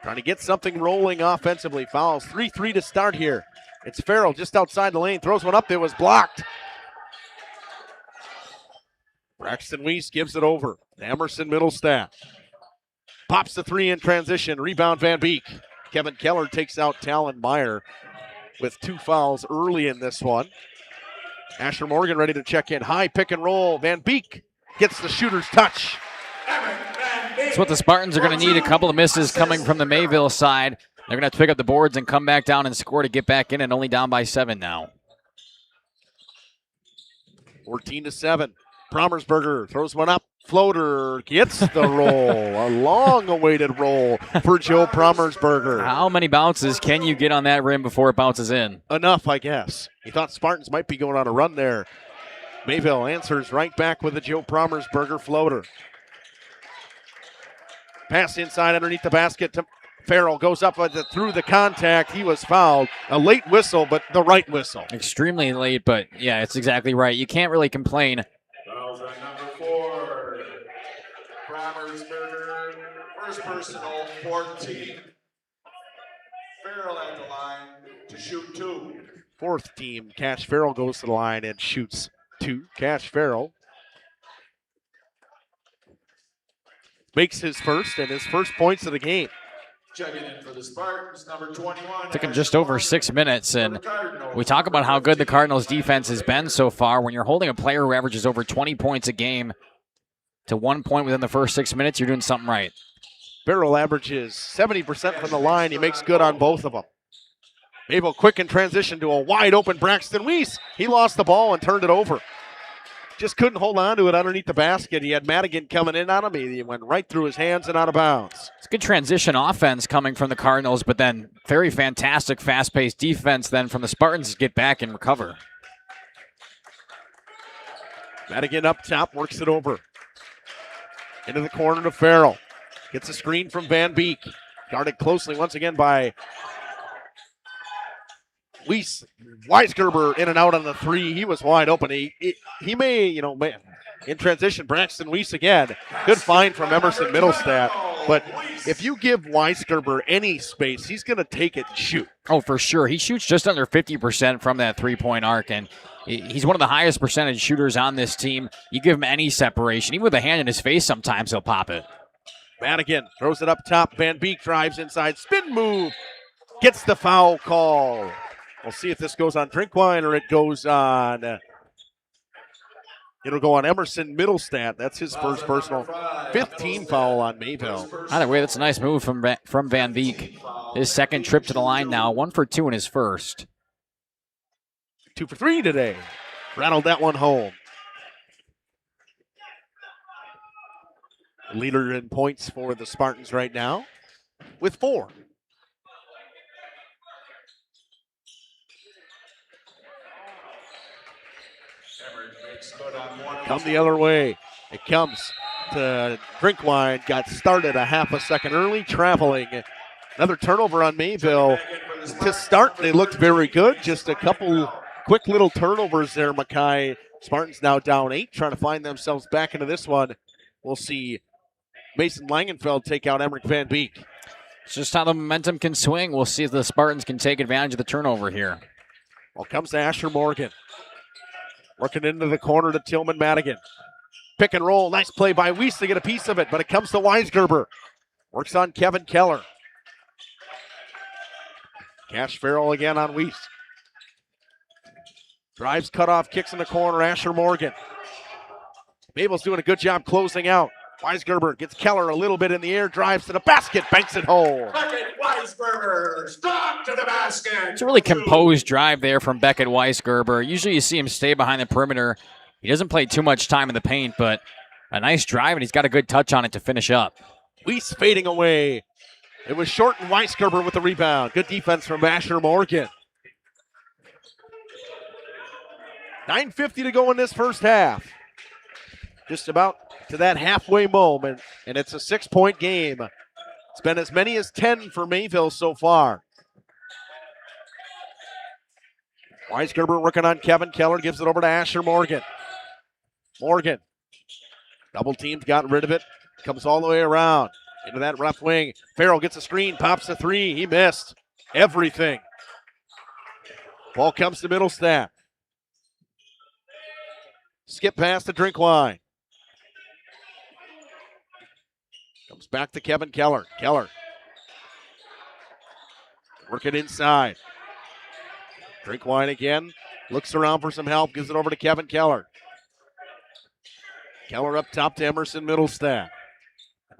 Trying to get something rolling offensively. Fouls 3-3 to start here. It's Farrell just outside the lane. Throws one up. It was blocked. Braxton Weiss gives it over. Emerson Middlestat. Pops the three in transition. Rebound Van Beek. Kevin Keller takes out Talon Meyer with 2 fouls early in this one. Asher Morgan ready to check in. High pick and roll. Van Beek gets the shooter's touch. That's what the Spartans are going to need. A couple of misses coming from the Mayville side. They're going to have to pick up the boards and come back down and score to get back in, and only down by 7 now. 14-7. Promersberger throws one up. Floater gets the roll. A long-awaited roll for Joe Promersberger. How many bounces can you get on that rim before it bounces in? Enough, I guess. He thought Spartans might be going on a run there. Mayville answers right back with a Joe Promersberger floater. Pass inside underneath the basket to Farrell. Goes up through the contact. He was fouled. A late whistle, but the right whistle. Extremely late, but yeah, it's exactly right. You can't really complain. Fouls on number 4. Promersberger First personal, 14. Farrell at the line to shoot 2. Fourth team, Cash Farrell goes to the line and shoots 2. Cash Farrell makes his first and his first points of the game. Checking in for the Spartans, number 21. Took him just over 6 minutes, and we talk about how good the Cardinals defense has been so far. When you're holding a player who averages over 20 points a game to 1 point within the first 6 minutes, you're doing something right. Farrell averages 70% from the line. He makes good on both of them. Mayville quick in transition to a wide open Braxton Weiss. He lost the ball and turned it over. Just couldn't hold on to it underneath the basket. He had Madigan coming in on him. He went right through his hands and out of bounds. It's good transition offense coming from the Cardinals, but then very fantastic fast-paced defense then from the Spartans to get back and recover. Madigan up top, works it over. Into the corner to Farrell. Gets a screen from Van Beek. Guarded closely once again by Weiss. Weisgerber in and out on the 3. He was wide open. He may, in transition, Braxton Weiss again. Good find from Emerson Middlestat. But if you give Weisgerber any space, he's going to take it and shoot. Oh, for sure. He shoots just under 50% from that three-point arc, and he's one of the highest percentage shooters on this team. You give him any separation, even with a hand in his face, sometimes he'll pop it. Madigan throws it up top. Van Beek drives inside. Spin move. Gets the foul call. We'll see if this goes on Drinkwine or it goes on. It'll go on Emerson Middlestat. That's his first personal. 15 foul on Mayville. Either way, that's a nice move from Van Beek. His second trip to the line now. 1 for 2 in his first. 2 for 3 today. Rattled that one home. Leader in points for the Spartans right now with 4. Come the other way. It comes to Drinkwine. Got started a half a second early, traveling. Another turnover on Mayville. To start, they looked very good. Just a couple quick little turnovers there, Mackay. Spartans now down 8, trying to find themselves back into this one. We'll see Mason Langenfeld take out Emmerich Van Beek. It's just how the momentum can swing. We'll see if the Spartans can take advantage of the turnover here. Well, comes to Asher Morgan. Working into the corner to Tillman Madigan. Pick and roll. Nice play by Weiss to get a piece of it, but it comes to Weisgerber. Works on Kevin Keller. Cash Farrell again on Weiss. Drives, cutoff, kicks in the corner. Asher Morgan. Mayville's doing a good job closing out. Weisgerber gets Keller a little bit in the air, drives to the basket, banks it home. Beckett Weisgerber, stuck to the basket. It's a really composed drive there from Beckett Weisgerber. Usually you see him stay behind the perimeter. He doesn't play too much time in the paint, but a nice drive, and he's got a good touch on it to finish up. Weiss fading away. It was short and Weisgerber with the rebound. Good defense from Asher Morgan. 9:50 to go in this first half. Just about to that halfway moment, and it's a 6-point game. It's been as many as 10 for Mayville so far. Weisgerber working on Kevin Keller, gives it over to Asher Morgan. Morgan, double teams, got rid of it, comes all the way around into that left wing. Farrell gets a screen, pops a 3, he missed everything. Ball comes to Middlestat. Skip pass to Drinkwine. Comes back to Kevin Keller. Keller. Working inside. Drinkwine again. Looks around for some help. Gives it over to Kevin Keller. Keller up top to Emerson Middlestat.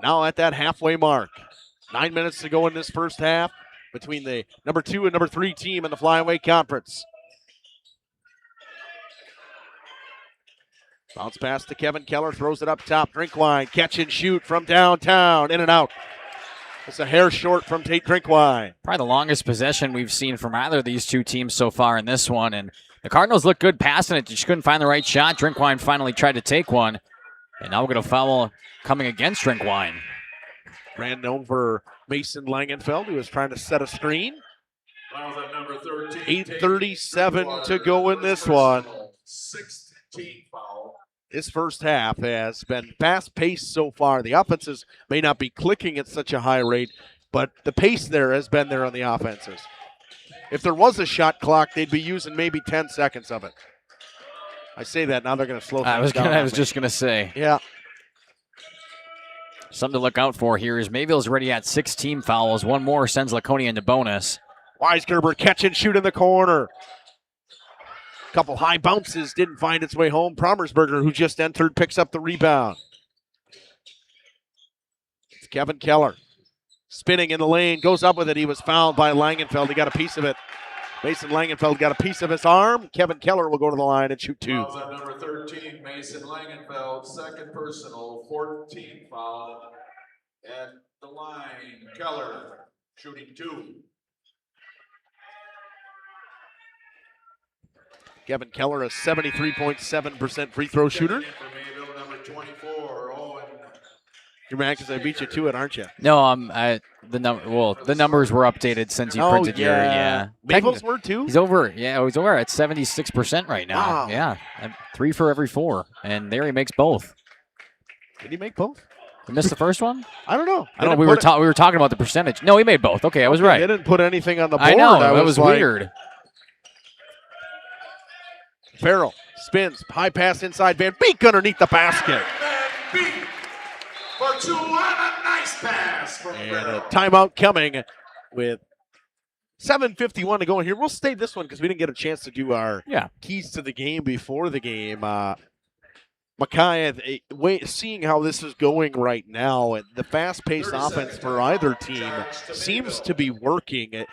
Now at that halfway mark. 9 minutes to go in this first half between the number 2 and number 3 team in the Flyweight Conference. Bounce pass to Kevin Keller, throws it up top. Drinkwine, catch and shoot from downtown, in and out. It's a hair short from Tate Drinkwine. Probably the longest possession we've seen from either of these two teams so far in this one. And the Cardinals look good passing it, just couldn't find the right shot. Drinkwine finally tried to take one. And now we're going to foul coming against Drinkwine. Ran over Mason Langenfeld, who was trying to set a screen. 8:37 to go in this one. 16th foul This first half has been fast-paced so far. The offenses may not be clicking at such a high rate, but the pace there has been there on the offenses. If there was a shot clock, they'd be using maybe 10 seconds of it. I say that, now they're going to slow things down. I was just going to say. Yeah. Something to look out for here is Mayville's already at 6 team fouls. One more sends Laconia into bonus. Weisgerber catch and shoot in the corner. Couple high bounces, didn't find its way home. Promersberger, who just entered, picks up the rebound. It's Kevin Keller. Spinning in the lane, goes up with it. He was fouled by Langenfeld. He got a piece of it. Mason Langenfeld got a piece of his arm. Kevin Keller will go to the line and shoot 2. Fouls on number 13, Mason Langenfeld. Second personal, 14th foul. At the line, Keller shooting 2. Kevin Keller, a 73.7% free throw shooter. Mayville, number 24, Owen. You're mad because I beat you to it, aren't you? No, the numbers were updated since you printed your. Yeah, Mayville's were too. He's over. Yeah, he's over at 76% right now. Wow. Yeah, 3 for every 4, and there he makes both. Did he make both? He missed the first one. I don't know. I don't know. We were talking about the percentage. No, he made both. Okay, I was right. They didn't put anything on the board. I know. That was weird. Farrell spins, high pass inside. Van Beek underneath the basket. Van Beek for 2 on a nice pass from And Farrell. a timeout coming with 7:51 to go in here. We'll stay this one because we didn't get a chance to do our keys to the game before the game. Mackay, seeing how this is going right now, and the fast-paced offense for either team seems to be working.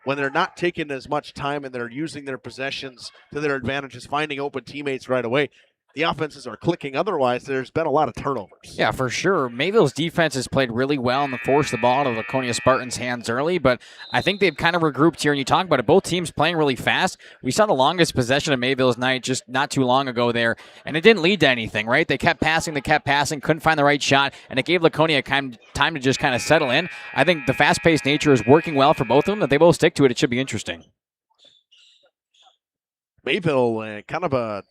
When they're not taking as much time and they're using their possessions to their advantages, finding open teammates right away, the offenses are clicking. Otherwise, there's been a lot of turnovers. Yeah, for sure. Mayville's defense has played really well and forced the ball out of Laconia Spartans' hands early, but I think they've kind of regrouped here. And you talk about it, both teams playing really fast. We saw the longest possession of Mayville's night just not too long ago there, and it didn't lead to anything, right? They kept passing, couldn't find the right shot, and it gave Laconia time to just kind of settle in. I think the fast-paced nature is working well for both of them. If they both stick to it, it should be interesting. Mayville, kind of a...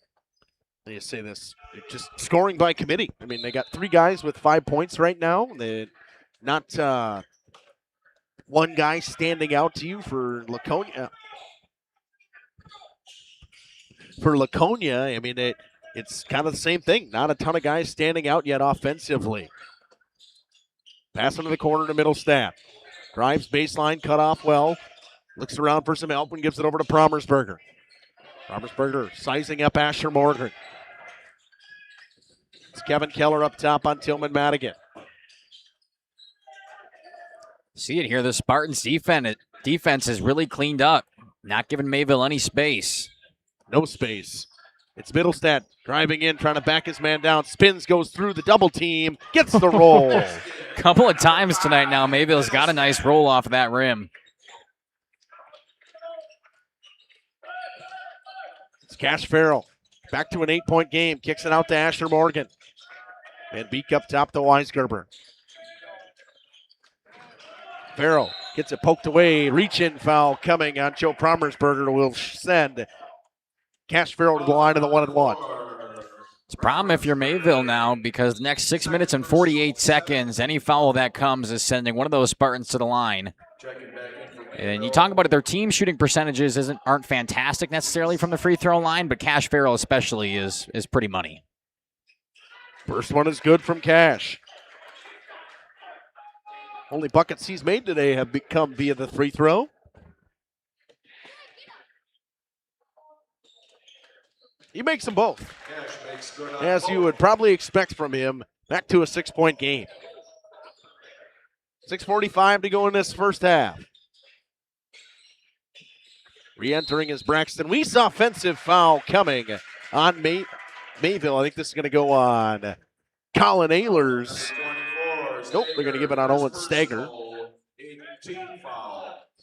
They say this, just scoring by committee. I mean, they got 3 guys with 5 points right now. They're not one guy standing out to you for Laconia. For Laconia, I mean, it's kind of the same thing. Not a ton of guys standing out yet offensively. Pass into the corner to Middlestat. Drives baseline, cut off well. Looks around for some help and gives it over to Promersberger. Promersberger sizing up Asher Morgan. It's Kevin Keller up top on Tillman Madigan. See it here. The Spartans defense is really cleaned up. Not giving Mayville any space. No space. It's Middlestat driving in, trying to back his man down. Spins, goes through the double team, gets the roll. Couple of times tonight now, Mayville's got a nice roll off of that rim. It's Cash Farrell. Back to an 8-point game. Kicks it out to Asher Morgan. And Beek up top to Weisgerber. Farrell gets it poked away. Reach-in foul coming on Joe Promersberger. Will send Cash Farrell to the line of the 1-and-1. It's a problem if you're Mayville now, because the next 6 minutes and 48 seconds, any foul that comes is sending one of those Spartans to the line. And you talk about it, their team shooting percentages aren't fantastic necessarily from the free throw line, but Cash Farrell especially is pretty money. First one is good from Cash. Only buckets he's made today have come via the free throw. He makes them both. As you would probably expect from him, back to a 6-point game. 6:45 to go in this first half. Re-entering is Braxton. We saw offensive foul coming on Mayville. I think this is going to go on Colin Ehlers. Nope, they're going to give it on Owen Stager.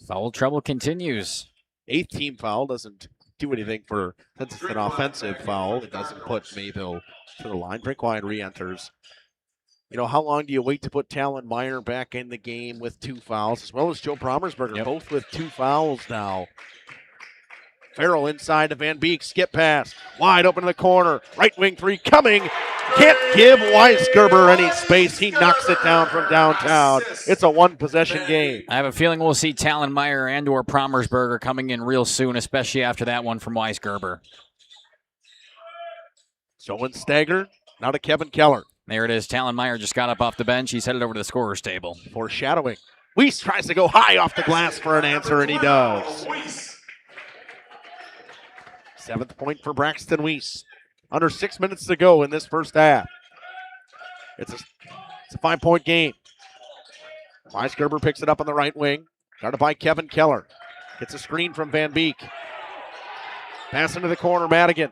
Foul trouble continues. 8th team foul doesn't do anything for, since it's an offensive foul. It doesn't put Mayville to the line. Frank Wine re-enters. You know, how long do you wait to put Talon Meyer back in the game with 2 fouls, as well as Joe Promersberger, both with 2 fouls now. Farrell inside to Van Beek, skip pass, wide open in the corner, right wing three coming, can't give Weisgerber any space. He knocks it down from downtown. It's a one-possession game. I have a feeling we'll see Tallenmeyer and or Promersberger coming in real soon, especially after that one from Weisgerber. Owen Stager, now to Kevin Keller. There it is. Tallenmeyer just got up off the bench. He's headed over to the scorer's table. Foreshadowing. Weiss tries to go high off the glass for an answer, and he does. 7th point for Braxton Weiss. Under 6 minutes to go in this first half. It's a 5-point game. Weisgerber picks it up on the right wing. Guarded by Kevin Keller. Gets a screen from Van Beek. Pass into the corner, Madigan.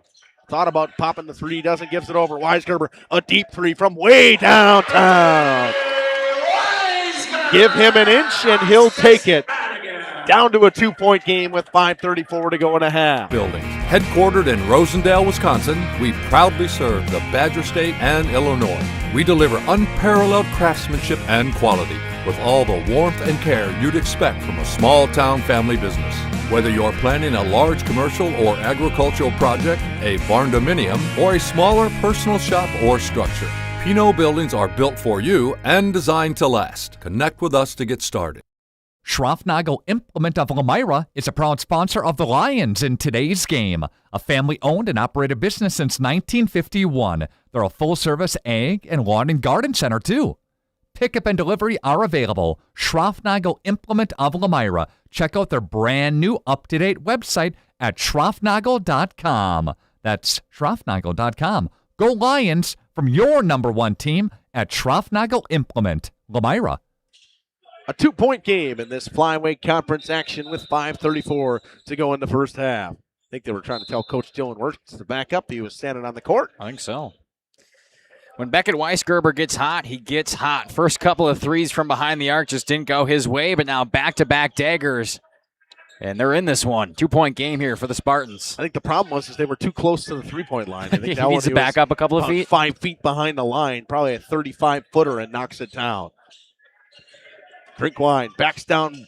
Thought about popping the three, doesn't, gives it over. Weisgerber, a deep three from way downtown. Give him an inch and he'll take it. Down to a 2-point game with 5:34 to go in a half. Buildings. Headquartered in Rosendale, Wisconsin, we proudly serve the Badger State and Illinois. We deliver unparalleled craftsmanship and quality with all the warmth and care you'd expect from a small-town family business. Whether you're planning a large commercial or agricultural project, a barn-dominium, or a smaller personal shop or structure, Pinot Buildings are built for you and designed to last. Connect with us to get started. Schroffnagel Implement of Elmira is a proud sponsor of the Lions in today's game. A family-owned and operated business since 1951. They're a full-service ag and lawn and garden center, too. Pickup and delivery are available. Schroffnagel Implement of Elmira. Check out their brand new up-to-date website at schroffnagel.com. That's schroffnagel.com. Go Lions from your number one team at Schroffnagel Implement, Elmira. A 2-point game in this flyweight conference action with 5:34 to go in the first half. I think they were trying to tell Coach Dylan Wirtz to back up. He was standing on the court. I think so. When Beckett Weisgerber gets hot, he gets hot. First couple of threes from behind the arc just didn't go his way, but now back-to-back daggers. And they're in this one. 2-point game here for the Spartans. I think the problem was they were too close to the three-point line. I think he that needs to back up a couple of feet. 5 feet behind the line, probably a 35-footer, and knocks it down. Drinkwine backs down.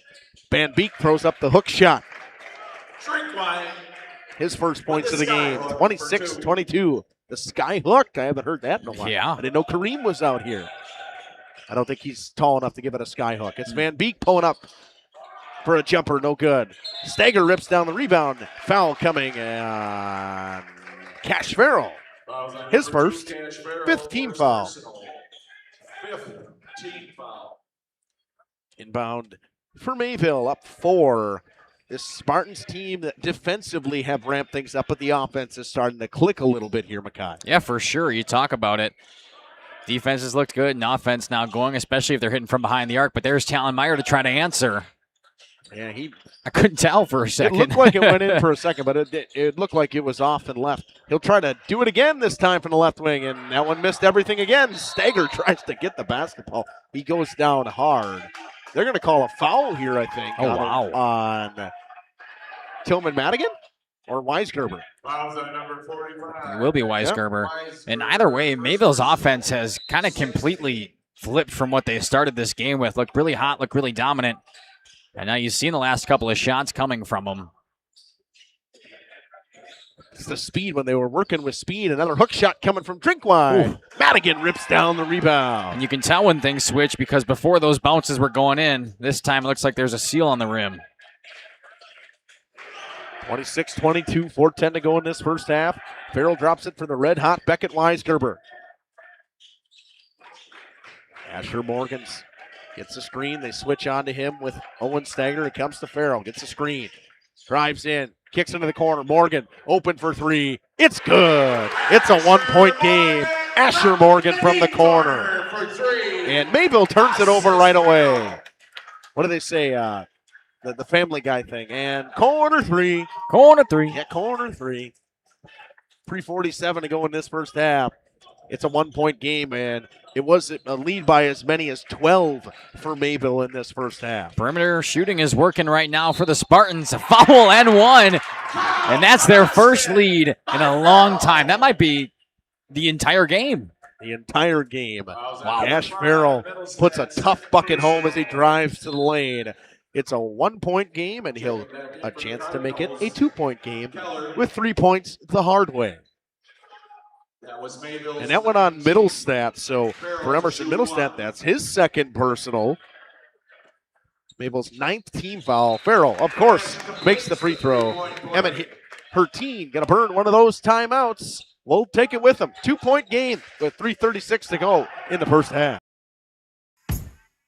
Van Beek throws up the hook shot. Drinkwine. His first points of the game, 26-22. The sky hook. I haven't heard that in a while. Yeah. I didn't know Kareem was out here. I don't think he's tall enough to give it a sky hook. It's Van Beek pulling up for a jumper. No good. Stager rips down the rebound. Foul coming, and Cash Farrell. His first, 5th team foul. 5th team foul. Inbound for Mayville, up 4. This Spartans team that defensively have ramped things up, but the offense is starting to click a little bit here, Makai. Yeah, for sure. You talk about it. Defense has looked good, and offense now going, especially if they're hitting from behind the arc. But there's Tallenmeyer to try to answer. Yeah, I couldn't tell for a second. It looked like it went in for a second, but it looked like it was off and left. He'll try to do it again this time from the left wing, and that one missed everything again. Stager tries to get the basketball. He goes down hard. They're going to call a foul here, I think. Oh, wow. On Tillman Madigan or Weisgerber. Fouls on number 45. It will be Weisgerber. And either way, Mayville's offense has kind of completely flipped from what they started this game with. Looked really hot, looked really dominant. And now you've seen the last couple of shots coming from them. It's the speed when they were working with speed. Another hook shot coming from Drinkwine. Madigan rips down the rebound. And you can tell when things switch because before those bounces were going in, this time it looks like there's a seal on the rim. 26-22, 4:10 to go in this first half. Farrell drops it for the red-hot Beckett Weisgerber. Asher Morgans gets the screen. They switch on to him with Owen Stager. It comes to Farrell. Gets the screen. Drives in. Kicks into the corner. Morgan open for 3. It's good. It's a 1-point game. Asher Morgan from the corner. And Mayville turns it over right away. What do they say? The Family Guy thing. And corner 3. Corner 3. Yeah, corner 3. 3:47 to go in this first half. It's a 1-point game, and it was a lead by as many as 12 for Mayville in this first half. Perimeter shooting is working right now for the Spartans. A foul and 1. And that's their first lead in a long time. That might be the entire game. The entire game. Wow. Cash Farrell puts a tough bucket home as he drives to the lane. it's a 1-point game, and he'll a chance to make it a 2-point game with 3 points the hard way. And that went on Middlestat, so for Emerson Middlestat, that's his second personal. Mayville's 9th team foul. Farrell, of course, makes the free throw. Emmett Hertine going to burn one of those timeouts. We'll take it with him. 2-point game with 3:36 to go in the first half.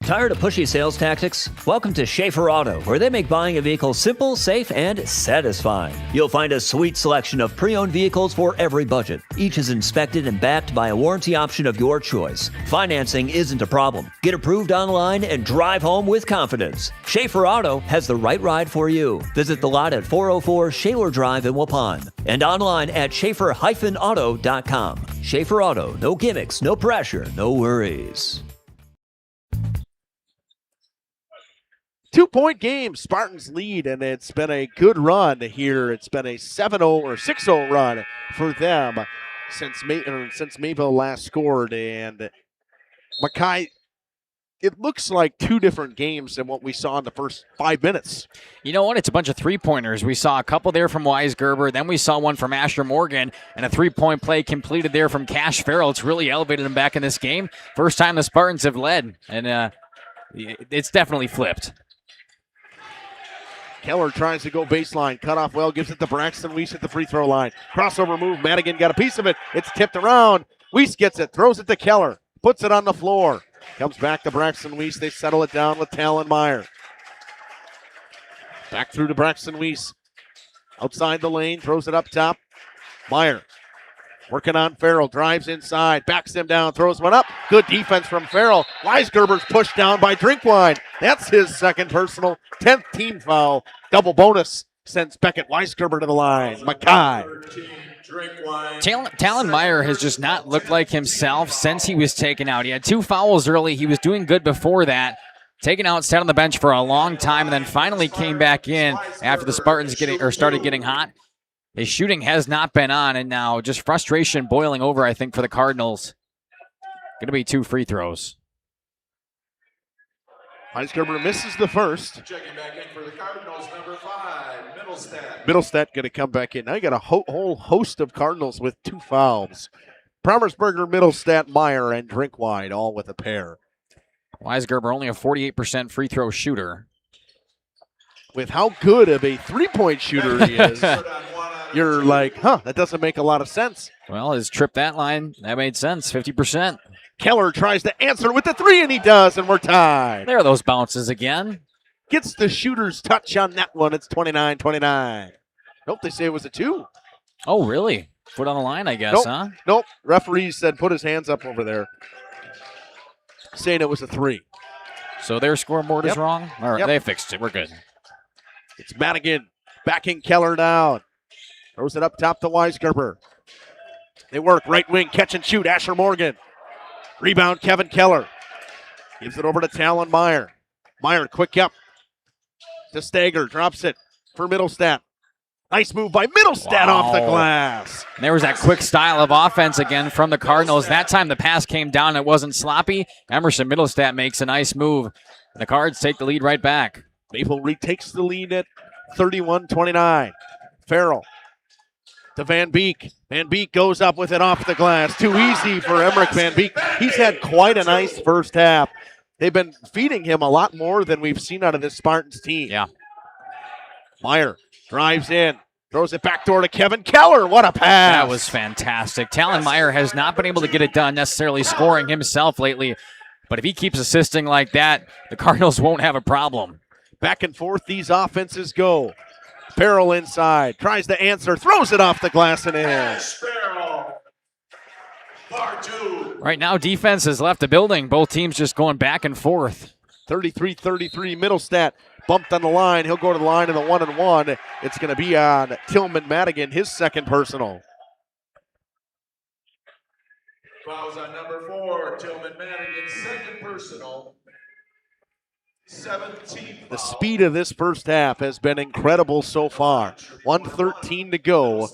Tired of pushy sales tactics? Welcome to Schaefer Auto, where they make buying a vehicle simple, safe, and satisfying. You'll find a sweet selection of pre-owned vehicles for every budget. Each is inspected and backed by a warranty option of your choice. Financing isn't a problem. Get approved online and drive home with confidence. Schaefer Auto has the right ride for you. Visit the lot at 404 Shaler Drive in Waupun and online at schaefer-auto.com. Schaefer Auto, no gimmicks, no pressure, no worries. 2-point game, Spartans lead, and it's been a good run here. It's been a 7-0 or 6-0 run for them since Mayville last scored. And Mackay, it looks like two different games than what we saw in the first 5 minutes. You know what? It's a bunch of three-pointers. We saw a couple there from Weisgerber. Then we saw one from Asher Morgan, and a three-point play completed there from Cash Farrell. It's really elevated him back in this game. First time the Spartans have led, and it's definitely flipped. Keller tries to go baseline. Cut off well, gives it to Braxton Weiss at the free throw line. Crossover move. Madigan got a piece of it. It's tipped around. Weiss gets it, throws it to Keller, puts it on the floor. Comes back to Braxton Weiss. They settle it down with Talon Meyer. Back through to Braxton Weiss. Outside the lane, throws it up top. Meyer working on Farrell. Drives inside, backs him down, throws one up. Good defense from Farrell. Weisgerber's pushed down by Drinkwine. That's his second personal. 10th team foul. Double bonus sends Beckett Weisgerber to the line. Mackay. Talon Meyer has just not looked like himself since he was taken out. He had 2 fouls early. He was doing good before that. Taken out, sat on the bench for a long time, and then finally came back in after the Spartans started getting hot. His shooting has not been on, and now just frustration boiling over, I think, for the Cardinals. Going to be 2 free throws. Weisgerber misses the first. Checking back in for the Cardinals, number 5, Middlestat. Middlestat going to come back in. Now you got a whole host of Cardinals with 2 fouls. Promersberger, Middlestat, Meyer, and Drinkwine all with a pair. Weisgerber only a 48% free throw shooter. With how good of a three-point shooter he is, you're like, that doesn't make a lot of sense. Well, his trip that line, that made sense, 50%. Keller tries to answer with the 3, and he does, and we're tied. There are those bounces again. Gets the shooter's touch on that one. It's 29-29. Nope, they say it was a 2. Oh, really? Foot on the line, I guess, huh? Nope. Referee said put his hands up over there, saying it was a 3. So their scoreboard is wrong? All right, they fixed it. We're good. It's Madigan backing Keller down. Throws it up top to Weisgerber. They work right wing, catch and shoot. Asher Morgan. Rebound, Kevin Keller. Gives it over to Talon Meyer. Meyer, quick up to Stager. Drops it for Middlestat. Nice move by Middlestat off the glass. And there was that quick style of offense again from the Cardinals. That time the pass came down. It wasn't sloppy. Emerson Middlestat makes a nice move. The Cards take the lead right back. Mayville retakes the lead at 31-29. Farrell to Van Beek. Van Beek goes up with it off the glass. Too easy for Emmerich Van Beek. He's had quite a nice first half. They've been feeding him a lot more than we've seen out of this Spartans team. Yeah. Meyer drives in. Throws it back door to Kevin Keller. What a pass. That was fantastic. Talon Meyer has not been able to get it done necessarily scoring himself lately. But if he keeps assisting like that, the Cardinals won't have a problem. Back and forth these offenses go. Farrell inside, tries to answer, throws it off the glass and in. Right now, defense has left the building. Both teams just going back and forth. 33-33, Middlestat bumped on the line. He'll go to the line in the 1-and-1. It's going to be on Tillman Madigan, his second personal. Fouls on number 4, Tillman Madigan, second personal. 17. The speed of this first half has been incredible so far. 1:13 to go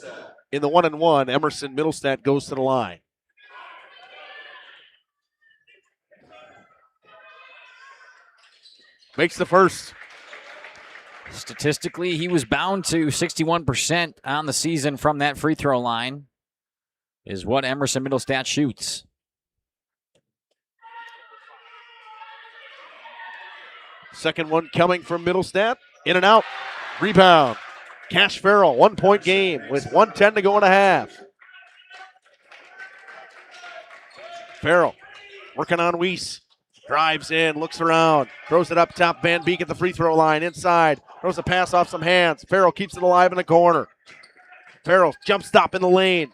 in the 1-and-1. Emerson Middlestat goes to the line. Makes the first. Statistically, he was bound to 61% on the season from that free throw line, is what Emerson Middlestat shoots. Second one coming from Middlestat. In and out. Rebound. Cash Farrell, 1 point game with 1:10 to go in a half. Farrell working on Weiss. Drives in, looks around, throws it up top. Van Beek at the free throw line, inside. Throws a pass off some hands. Farrell keeps it alive in the corner. Farrell jump stop in the lane.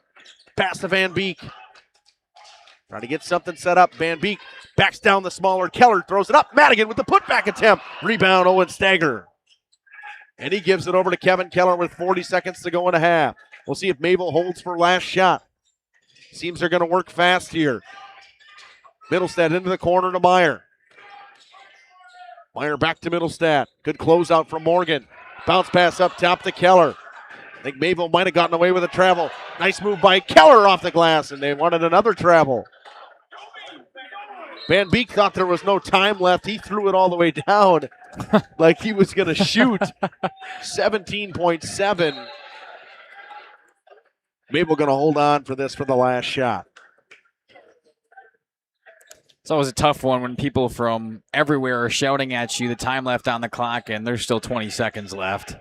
Pass to Van Beek. Trying to get something set up. Van Beek backs down the smaller Keller, throws it up. Madigan with the putback attempt. Rebound, Owen Stagger. And he gives it over to Kevin Keller with 40 seconds to go in a half. We'll see if Mayville holds for last shot. Seems they're going to work fast here. Middlestat into the corner to Meyer. Meyer back to Middlestat. Good closeout from Morgan. Bounce pass up top to Keller. I think Mayville might have gotten away with a travel. Nice move by Keller off the glass, and they wanted another travel. Van Beek thought there was no time left. He threw it all the way down like he was going to shoot. 17.7. Mayville going to hold on for this for the last shot. It's always a tough one when people from everywhere are shouting at you the time left on the clock, and there's still 20 seconds left.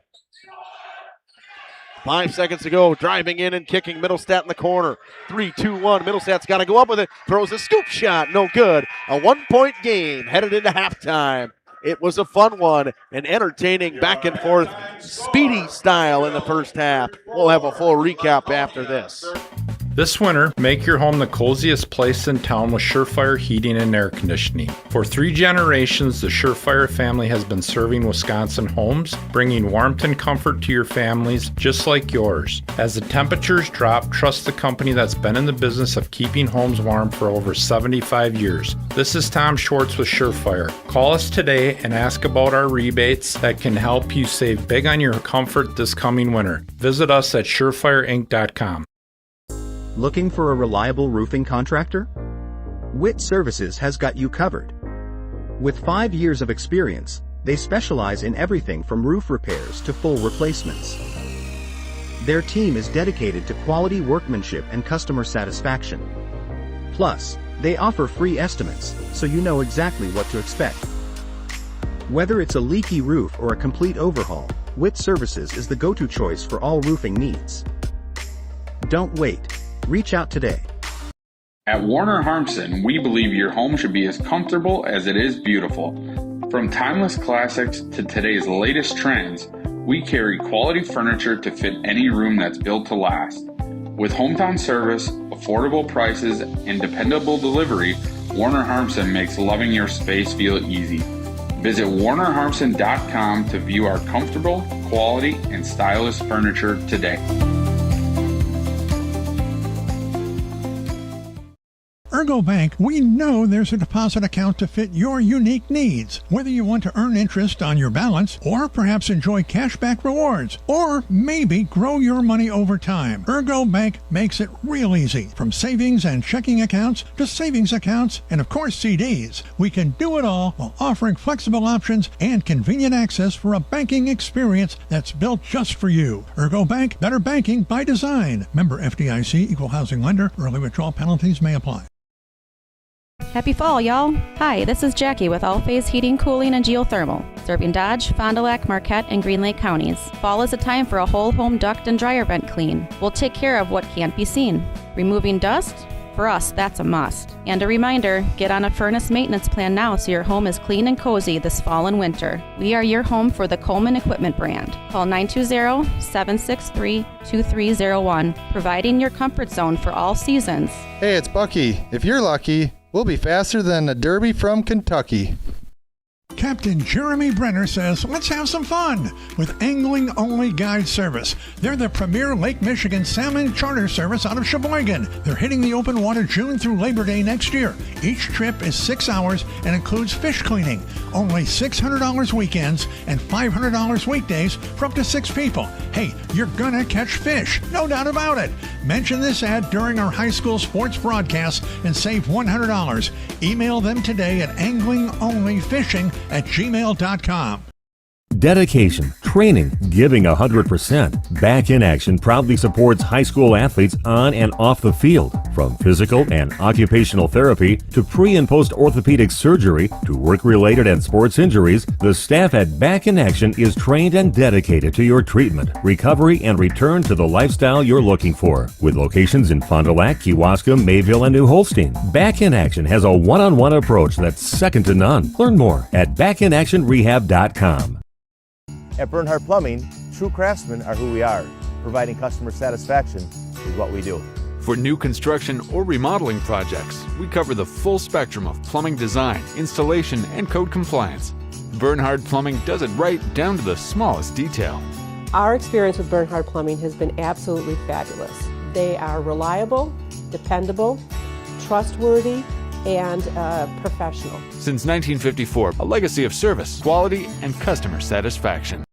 5 seconds to go. Driving in and kicking. Middlestat in the corner. 3-2-1. Middlestat's got to go up with it. Throws a scoop shot. No good. A 1 point game headed into halftime. It was a fun one, an entertaining back and forth, speedy style in the first half. We'll have a full recap after this. This winter, make your home the coziest place in town with Surefire Heating and Air Conditioning. For 3 generations, the Surefire family has been serving Wisconsin homes, bringing warmth and comfort to your families just like yours. As the temperatures drop, trust the company that's been in the business of keeping homes warm for over 75 years. This is Tom Schwartz with Surefire. Call us today and ask about our rebates that can help you save big on your comfort this coming winter. Visit us at surefireinc.com. Looking for a reliable roofing contractor? Witt Services has got you covered. With 5 years of experience, they specialize in everything from roof repairs to full replacements. Their team is dedicated to quality workmanship and customer satisfaction. Plus, they offer free estimates, so you know exactly what to expect. Whether it's a leaky roof or a complete overhaul, Witt Services is the go-to choice for all roofing needs. Don't wait. Reach out today. At Warner Harmson, we believe your home should be as comfortable as it is beautiful. From timeless classics to today's latest trends, we carry quality furniture to fit any room that's built to last. With hometown service, affordable prices, and dependable delivery, Warner Harmson makes loving your space feel easy. Visit warnerharmson.com to view our comfortable, quality, and stylish furniture today. Ergo Bank, we know there's a deposit account to fit your unique needs. Whether you want to earn interest on your balance, or perhaps enjoy cashback rewards, or maybe grow your money over time, Ergo Bank makes it real easy. From savings and checking accounts to savings accounts and, of course, CDs. We can do it all while offering flexible options and convenient access for a banking experience that's built just for you. Ergo Bank, better banking by design. Member FDIC, equal housing lender. Early withdrawal penalties may apply. Happy fall, y'all. Hi, this is Jackie with All Phase Heating, Cooling, and Geothermal, serving Dodge, Fond du Lac, Marquette, and Green Lake counties. Fall is a time for a whole home duct and dryer vent clean. We'll take care of what can't be seen. Removing dust? For us, that's a must. And a reminder, get on a furnace maintenance plan now so your home is clean and cozy this fall and winter. We are your home for the Coleman Equipment brand. Call 920-763-2301, providing your comfort zone for all seasons. Hey, it's Bucky. If you're lucky, we'll be faster than a Derby from Kentucky. Captain Jeremy Brenner says, let's have some fun with Angling Only Guide Service. They're the premier Lake Michigan salmon charter service out of Sheboygan. They're hitting the open water June through Labor Day next year. Each trip is 6 hours and includes fish cleaning. Only $600 weekends and $500 weekdays for up to 6 people. Hey, you're gonna catch fish, no doubt about it. Mention this ad during our high school sports broadcast and save $100. Email them today at anglingonlyfishing@gmail.com. dedication, training, giving 100%. Back in Action proudly supports high school athletes on and off the field. From physical and occupational therapy to pre- and post-orthopedic surgery to work-related and sports injuries, the staff at Back in Action is trained and dedicated to your treatment, recovery, and return to the lifestyle you're looking for. With locations in Fond du Lac, Kewaskum, Mayville, and New Holstein, Back in Action has a one-on-one approach that's second to none. Learn more at backinactionrehab.com. At Bernhardt Plumbing, true craftsmen are who we are. Providing customer satisfaction is what we do. For new construction or remodeling projects, we cover the full spectrum of plumbing design, installation, and code compliance. Bernhardt Plumbing does it right down to the smallest detail. Our experience with Bernhardt Plumbing has been absolutely fabulous. They are reliable, dependable, trustworthy, and professional. Since 1954, a legacy of service, quality, and customer satisfaction.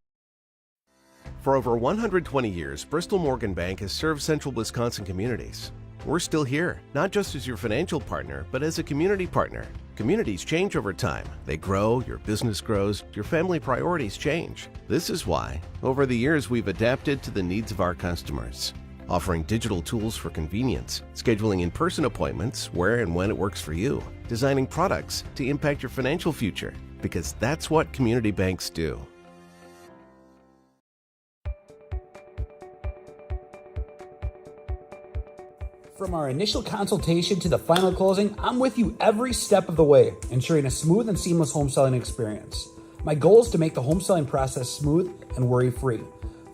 For over 120 years, Bristol Morgan Bank has served central Wisconsin communities. We're still here, not just as your financial partner, but as a community partner. Communities change over time. They grow, your business grows, your family priorities change. This is why, over the years, we've adapted to the needs of our customers, offering digital tools for convenience, scheduling in-person appointments where and when it works for you, designing products to impact your financial future, because that's what community banks do. From our initial consultation to the final closing, I'm with you every step of the way, ensuring a smooth and seamless home selling experience. My goal is to make the home selling process smooth and worry-free.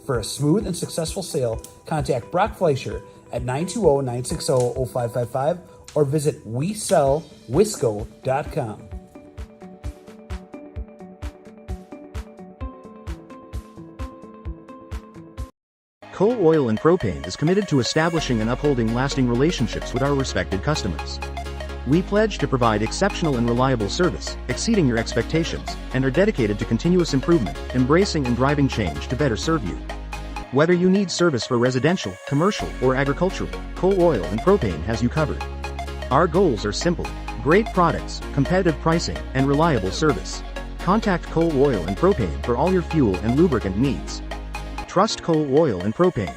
For a smooth and successful sale, contact Brock Fleischer at 920-960-0555 or visit WeSellWisco.com. Coal Oil and Propane is committed to establishing and upholding lasting relationships with our respected customers. We pledge to provide exceptional and reliable service, exceeding your expectations, and are dedicated to continuous improvement, embracing and driving change to better serve you. Whether you need service for residential, commercial, or agricultural, Coal Oil and Propane has you covered. Our goals are simple: great products, competitive pricing, and reliable service. Contact Coal Oil and Propane for all your fuel and lubricant needs. Trust Coal Oil and Propane.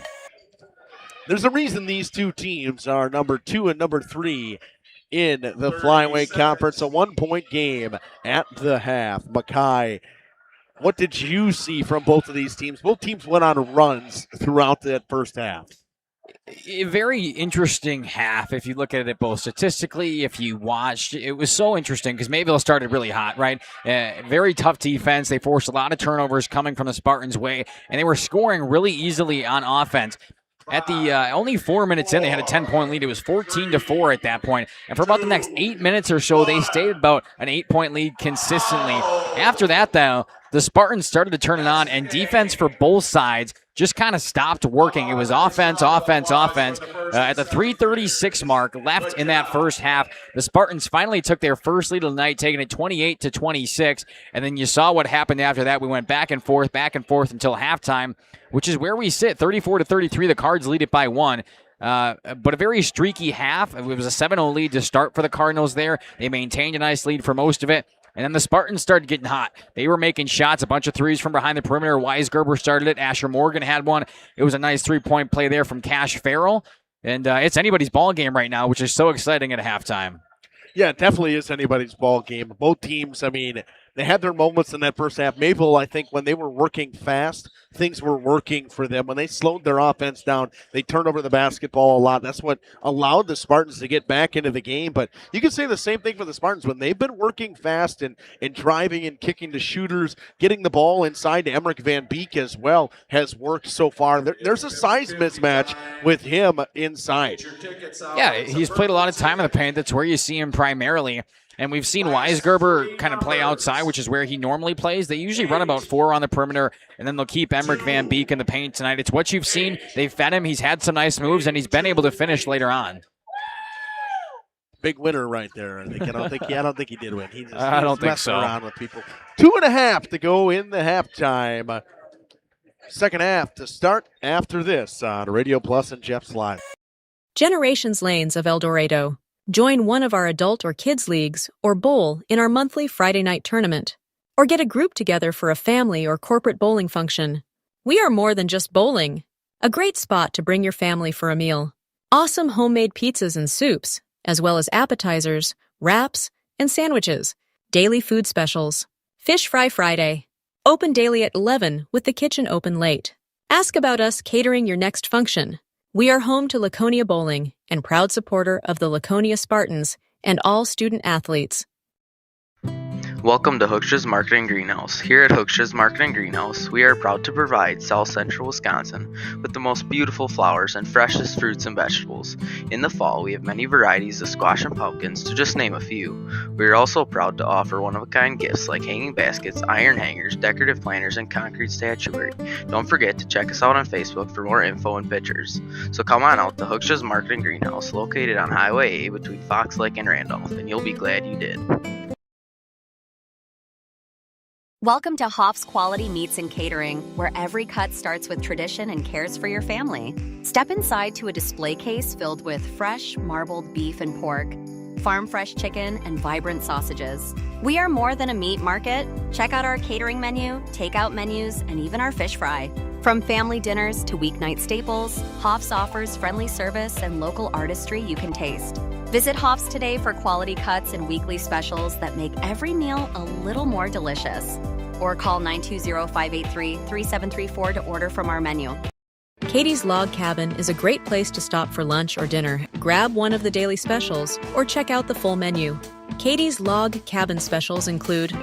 There's a reason these two teams are number 2 and number 3 in the Flyweight Conference. A 1-point game at the half. Mackay, what did you see from both of these teams? Both teams went on runs throughout that first half. A very interesting half if you look at it both statistically. If you watched, it was so interesting because Mayville started really hot, right? Very tough defense. They forced a lot of turnovers coming from the Spartans' way, and they were scoring really easily on offense. At the only 4 minutes in, they had a 10-point lead. It was 14-4 at that point. And for about the next 8 minutes or so, they stayed about an 8-point lead consistently. After that, though, the Spartans started to turn it on, and defense for both sides just kind of stopped working. It was offense. At the 3:36 mark left in that first half, the Spartans finally took their first lead of the night, taking it 28-26. And then you saw what happened after that. We went back and forth until halftime, which is where we sit. 34-33, the Cards lead it by 1. But a very streaky half. It was a 7-0 lead to start for the Cardinals there. They maintained a nice lead for most of it. And then the Spartans started getting hot. They were making shots, a bunch of threes from behind the perimeter. Weisgerber started it. Asher Morgan had one. It was a nice three-point play there from Cash Farrell. And it's anybody's ball game right now, which is so exciting at halftime. Yeah, it definitely is anybody's ball game. Both teams, I mean, they had their moments in that first half. Mayville, I think, when they were working fast, things were working for them. When they slowed their offense down, they turned over the basketball a lot. That's what allowed the Spartans to get back into the game. But you can say the same thing for the Spartans. When they've been working fast and driving and kicking to shooters, getting the ball inside to Emmerich Van Beek as well has worked so far. There's a size mismatch with him inside. Yeah, he's played a lot of time in the paint. That's where you see him primarily. And we've seen Weisgerber kind of play outside, which is where he normally plays. They usually run about 4 on the perimeter, and then they'll keep Emmerich Van Beek in the paint tonight. It's what you've seen. They've fed him. He's had some nice moves, and he's been able to finish later on. Big winner right there. I don't think he did win. He just I don't think messing so. around with people. 2.5 to go in the halftime. Second half to start after this on Radio Plus and Jeff's Live. Generations Lanes of El Dorado. Join one of our adult or kids leagues or bowl in our monthly Friday night tournament. Or get a group together for a family or corporate bowling function. We are more than just bowling. A great spot to bring your family for a meal. Awesome homemade pizzas and soups, as well as appetizers, wraps, and sandwiches. Daily food specials. Fish Fry Friday. Open daily at 11 with the kitchen open late. Ask about us catering your next function. We are home to Laconia Bowling and proud supporter of the Laconia Spartans and all student athletes. Welcome to Hooksha's Market and Greenhouse. Here at Hooksha's Market and Greenhouse, we are proud to provide South Central Wisconsin with the most beautiful flowers and freshest fruits and vegetables. In the fall, we have many varieties of squash and pumpkins, to just name a few. We are also proud to offer one-of-a-kind gifts like hanging baskets, iron hangers, decorative planters, and concrete statuary. Don't forget to check us out on Facebook for more info and pictures. So come on out to Hooksha's Market and Greenhouse, located on Highway A between Fox Lake and Randolph, and you'll be glad you did. Welcome to Hoff's Quality Meats and Catering, where every cut starts with tradition and cares for your family. Step inside to a display case filled with fresh, marbled beef and pork, farm-fresh chicken, and vibrant sausages. We are more than a meat market. Check out our catering menu, takeout menus, and even our fish fry. From family dinners to weeknight staples, Hoff's offers friendly service and local artistry you can taste. Visit Hoff's today for quality cuts and weekly specials that make every meal a little more delicious. Or call 920-583-3734 to order from our menu. Katie's Log Cabin is a great place to stop for lunch or dinner. Grab one of the daily specials or check out the full menu. Katie's Log Cabin specials include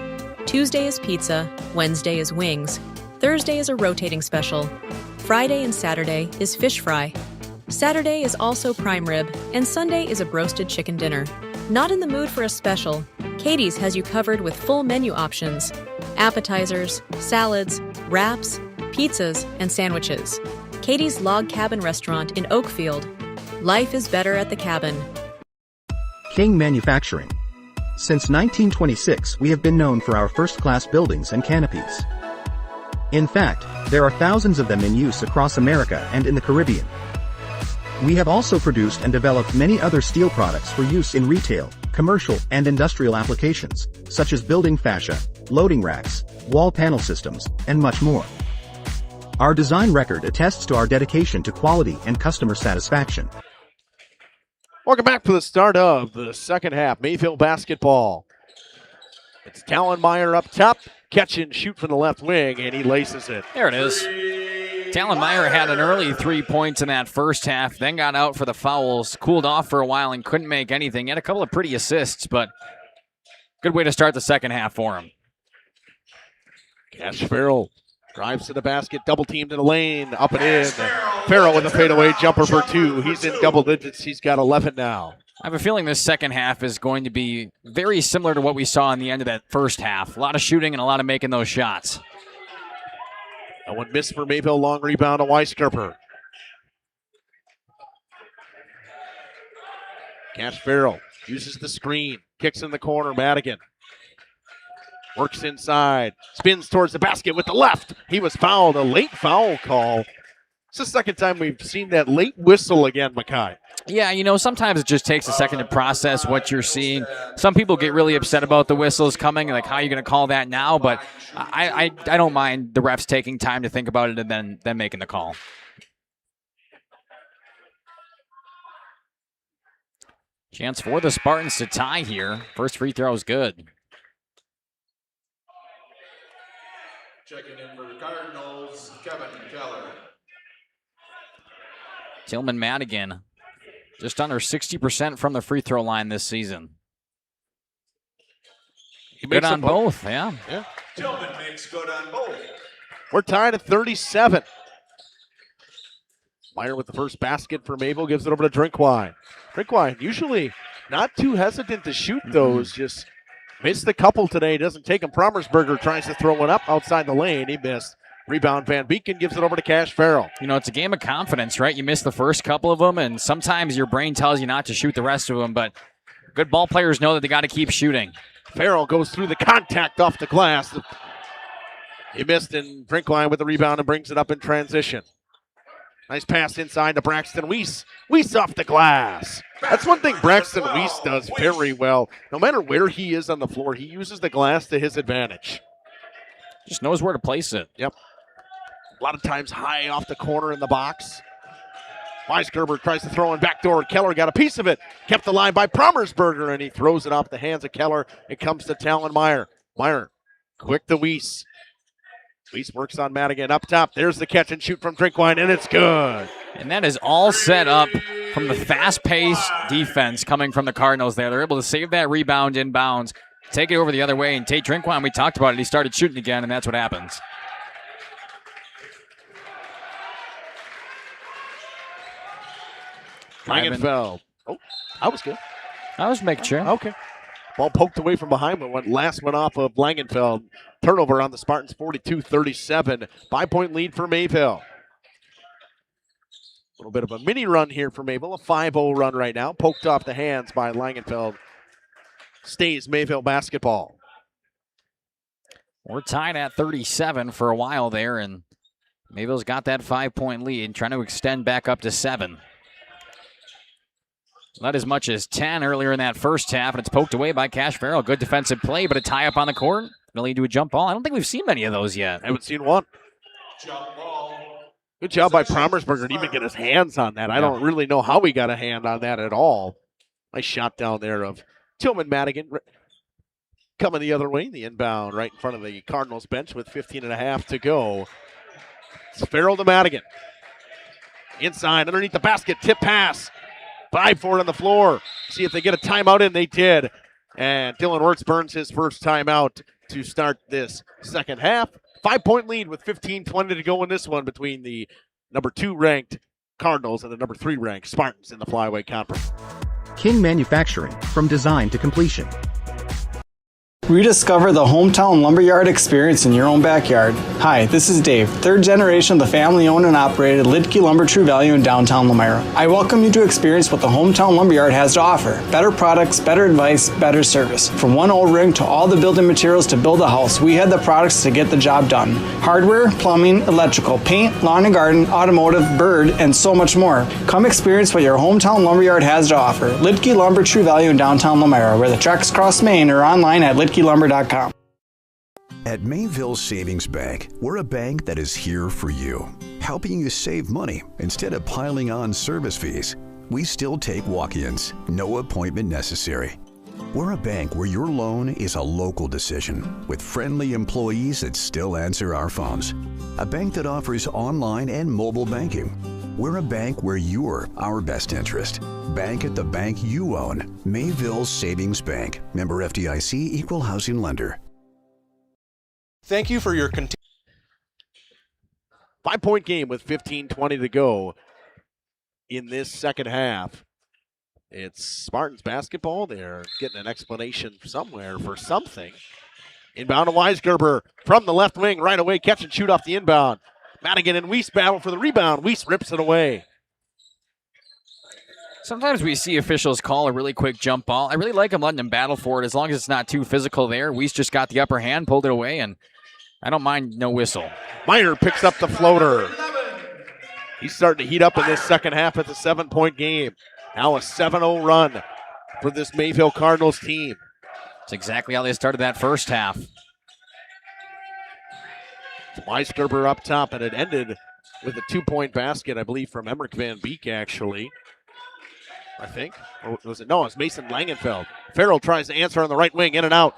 Tuesday is pizza, Wednesday is wings, Thursday is a rotating special, Friday and Saturday is fish fry, Saturday is also prime rib, and Sunday is a broasted chicken dinner. Not in the mood for a special? Katie's has you covered with full menu options, appetizers, salads, wraps, pizzas, and sandwiches. Katie's Log Cabin Restaurant in Oakfield. Life is better at the cabin. King Manufacturing. Since 1926, we have been known for our first-class buildings and canopies. In fact, there are thousands of them in use across America and in the Caribbean. We have also produced and developed many other steel products for use in retail, commercial, and industrial applications, such as building fascia, loading racks, wall panel systems, and much more. Our design record attests to our dedication to quality and customer satisfaction. Welcome back to the start of the second half. Mayville basketball. It's Talonmeyer up top. Catch and shoot from the left wing, and he laces it. There it is. Talonmeyer had an early 3 points in that first half, then got out for the fouls, cooled off for a while, and couldn't make anything. He had a couple of pretty assists, but good way to start the second half for him. Cash Farrell drives to the basket, double team to the lane, up and in. Farrell with a fadeaway jumper for two. He's in double digits. He's got 11 now. I have a feeling this second half is going to be very similar to what we saw in the end of that first half. A lot of shooting and a lot of making those shots. That one missed for Mayville. Long rebound to Weiskerper. Cash Farrell uses the screen. Kicks in the corner. Madigan works inside. Spins towards the basket with the left. He was fouled. A late foul call. It's the second time we've seen that late whistle again, Mackay. Yeah, you know, sometimes it just takes a second to process what you're seeing. Some people get really upset about the whistles coming, like, how are you going to call that now? But I don't mind the refs taking time to think about it and then making the call. Chance for the Spartans to tie here. First free throw is good. Checking in for the Cardinals, Kevin Keller. Tillman Madigan, just under 60% from the free throw line this season. Good on both, yeah. Tillman makes good on both. We're tied at 37. Meyer with the first basket for Mayville, gives it over to Drinkwine. Drinkwine usually not too hesitant to shoot those, just missed a couple today, doesn't take them. Promersberger tries to throw one up outside the lane, he missed. Rebound, Van Beeken gives it over to Cash Farrell. You know, it's a game of confidence, right? You miss the first couple of them, and sometimes your brain tells you not to shoot the rest of them, but good ball players know that they got to keep shooting. Farrell goes through the contact off the glass. He missed, and Drinkwine with the rebound and brings it up in transition. Nice pass inside to Braxton Weiss. Weiss off the glass. That's one thing Braxton Weiss does very well. No matter where he is on the floor, he uses the glass to his advantage. Just knows where to place it. Yep. A lot of times high off the corner in the box. Weisgerber tries to throw in backdoor. Keller got a piece of it. Kept the line by Promersberger, and he throws it off the hands of Keller. It comes to Talon Meyer. Meyer, quick to Weiss. Weiss works on Madigan up top. There's the catch and shoot from Drinkwine, and it's good. And that is all set up from the fast-paced defense coming from the Cardinals there. They're able to save that rebound inbounds, take it over the other way, and Tate Drinkwine, we talked about it, he started shooting again, and that's what happens. Langenfeld. Oh, that was good. I was making sure. Okay. Ball poked away from behind, but went last one off of Langenfeld. Turnover on the Spartans, 42-37. 5-point lead for Mayville. A little bit of a mini run here for Mayville. A 5-0 run right now. Poked off the hands by Langenfeld. Stays Mayville basketball. We're tied at 37 for a while there, and Mayville's got that 5-point lead, trying to extend back up to 7. Not as much as 10 earlier in that first half, and it's poked away by Cash Farrell. Good defensive play, but a tie up on the court. Going to lead to a jump ball. I don't think we've seen many of those yet. I haven't seen one. Good job by Promersberger to even get his hands on that. I don't really know how he got a hand on that at all. Nice shot down there of Tillman Madigan coming the other way. The inbound right in front of the Cardinals bench with 15.5 to go. It's Farrell to Madigan. Inside, underneath the basket, tip pass. 5-4 on the floor. See if they get a timeout in. They did. And Dylan Wirtz burns his first timeout to start this second half. 5-point lead with 15:20 to go in this one between the number 2 ranked Cardinals and the number 3 ranked Spartans in the Flyweight Conference. King Manufacturing, from design to completion. Rediscover the hometown lumberyard experience in your own backyard. Hi, this is Dave, third generation of the family-owned and operated Lidke Lumber True Value in downtown Lamira. I welcome you to experience what the hometown lumberyard has to offer. Better products, better advice, better service. From one O-ring to all the building materials to build a house, we had the products to get the job done. Hardware, plumbing, electrical, paint, lawn and garden, automotive, bird, and so much more. Come experience what your hometown lumberyard has to offer. Lidke Lumber True Value in downtown Lamira, where the tracks cross Main, or online at lidkelumber.com. At Mayville Savings Bank, we're a bank that is here for you, helping you save money instead of piling on service fees. We still take walk-ins, no appointment necessary. We're a bank where your loan is a local decision, with friendly employees that still answer our phones. A bank that offers online and mobile banking. We're a bank where you're our best interest. Bank at the bank you own. Mayville Savings Bank. Member FDIC, Equal Housing Lender. Thank you for your 5-point game with 15:20 to go in this second half. It's Spartans basketball. They're getting an explanation somewhere for something. Inbound to Weisgerber from the left wing right away. Catch and shoot off the inbound. Madigan and Weiss battle for the rebound. Weiss rips it away. Sometimes we see officials call a really quick jump ball. I really like them letting them battle for it as long as it's not too physical there. Weiss just got the upper hand, pulled it away, and I don't mind no whistle. Meyer picks up the floater. He's starting to heat up in this second half. It's a 7-point game. Now a 7-0 run for this Mayville Cardinals team. That's exactly how they started that first half. Weisgerber up top, and it ended with a 2-point basket, I believe, from Emmerich Van Beek, actually. I think. Or was it? No, it's Mason Langenfeld. Farrell tries to answer on the right wing, in and out.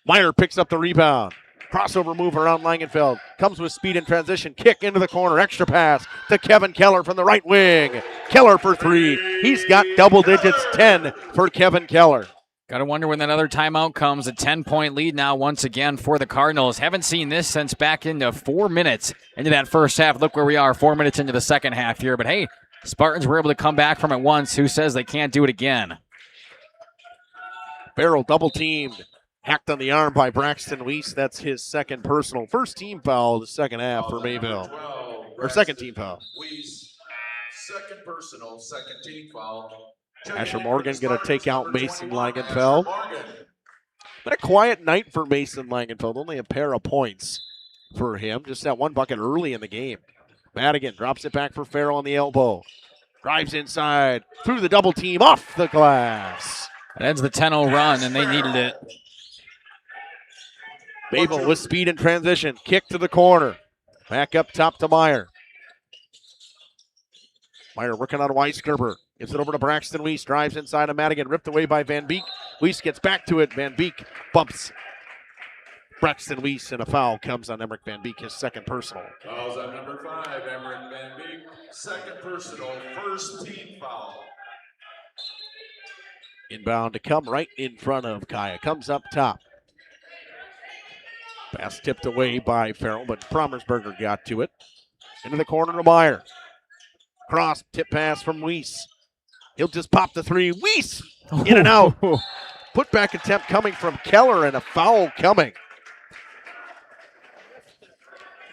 Meyer picks up the rebound. Crossover move around Langenfeld. Comes with speed in transition. Kick into the corner. Extra pass to Kevin Keller from the right wing. Keller for 3. He's got double digits, 10 for Kevin Keller. Got to wonder when that other timeout comes. A 10-point lead now once again for the Cardinals. Haven't seen this since back into 4 minutes into that first half. Look where we are, 4 minutes into the second half here. But hey, Spartans were able to come back from it once. Who says they can't do it again? Farrell double teamed. Hacked on the arm by Braxton Weiss. That's his second personal. First team foul the second half for Mayville. Or second team foul. Weiss, second personal, second team foul. Asher Morgan going to take out Mason Langenfeld. Been a quiet night for Mason Langenfeld. Only a pair of points for him. Just that one bucket early in the game. Madigan drops it back for Farrell on the elbow. Drives inside. Through the double team. Off the glass. That ends the 10-0 run, and they needed it. Mayville with speed and transition. Kick to the corner. Back up top to Meyer. Meyer working on Weisgerber. Gives it over to Braxton Weiss. Drives inside of Madigan. Ripped away by Van Beek. Weiss gets back to it. Van Beek bumps Braxton Weiss, and a foul comes on Emmerich Van Beek, his second personal. Fouls on number 5, Emmerich Van Beek. Second personal, first team foul. Inbound to come right in front of Kaya. Comes up top. Pass tipped away by Farrell, but Promersberger got to it. Into the corner to Meyer. Cross, tip pass from Weiss. He'll just pop the three. Weiss! In and out. Put back attempt coming from Keller, and a foul coming.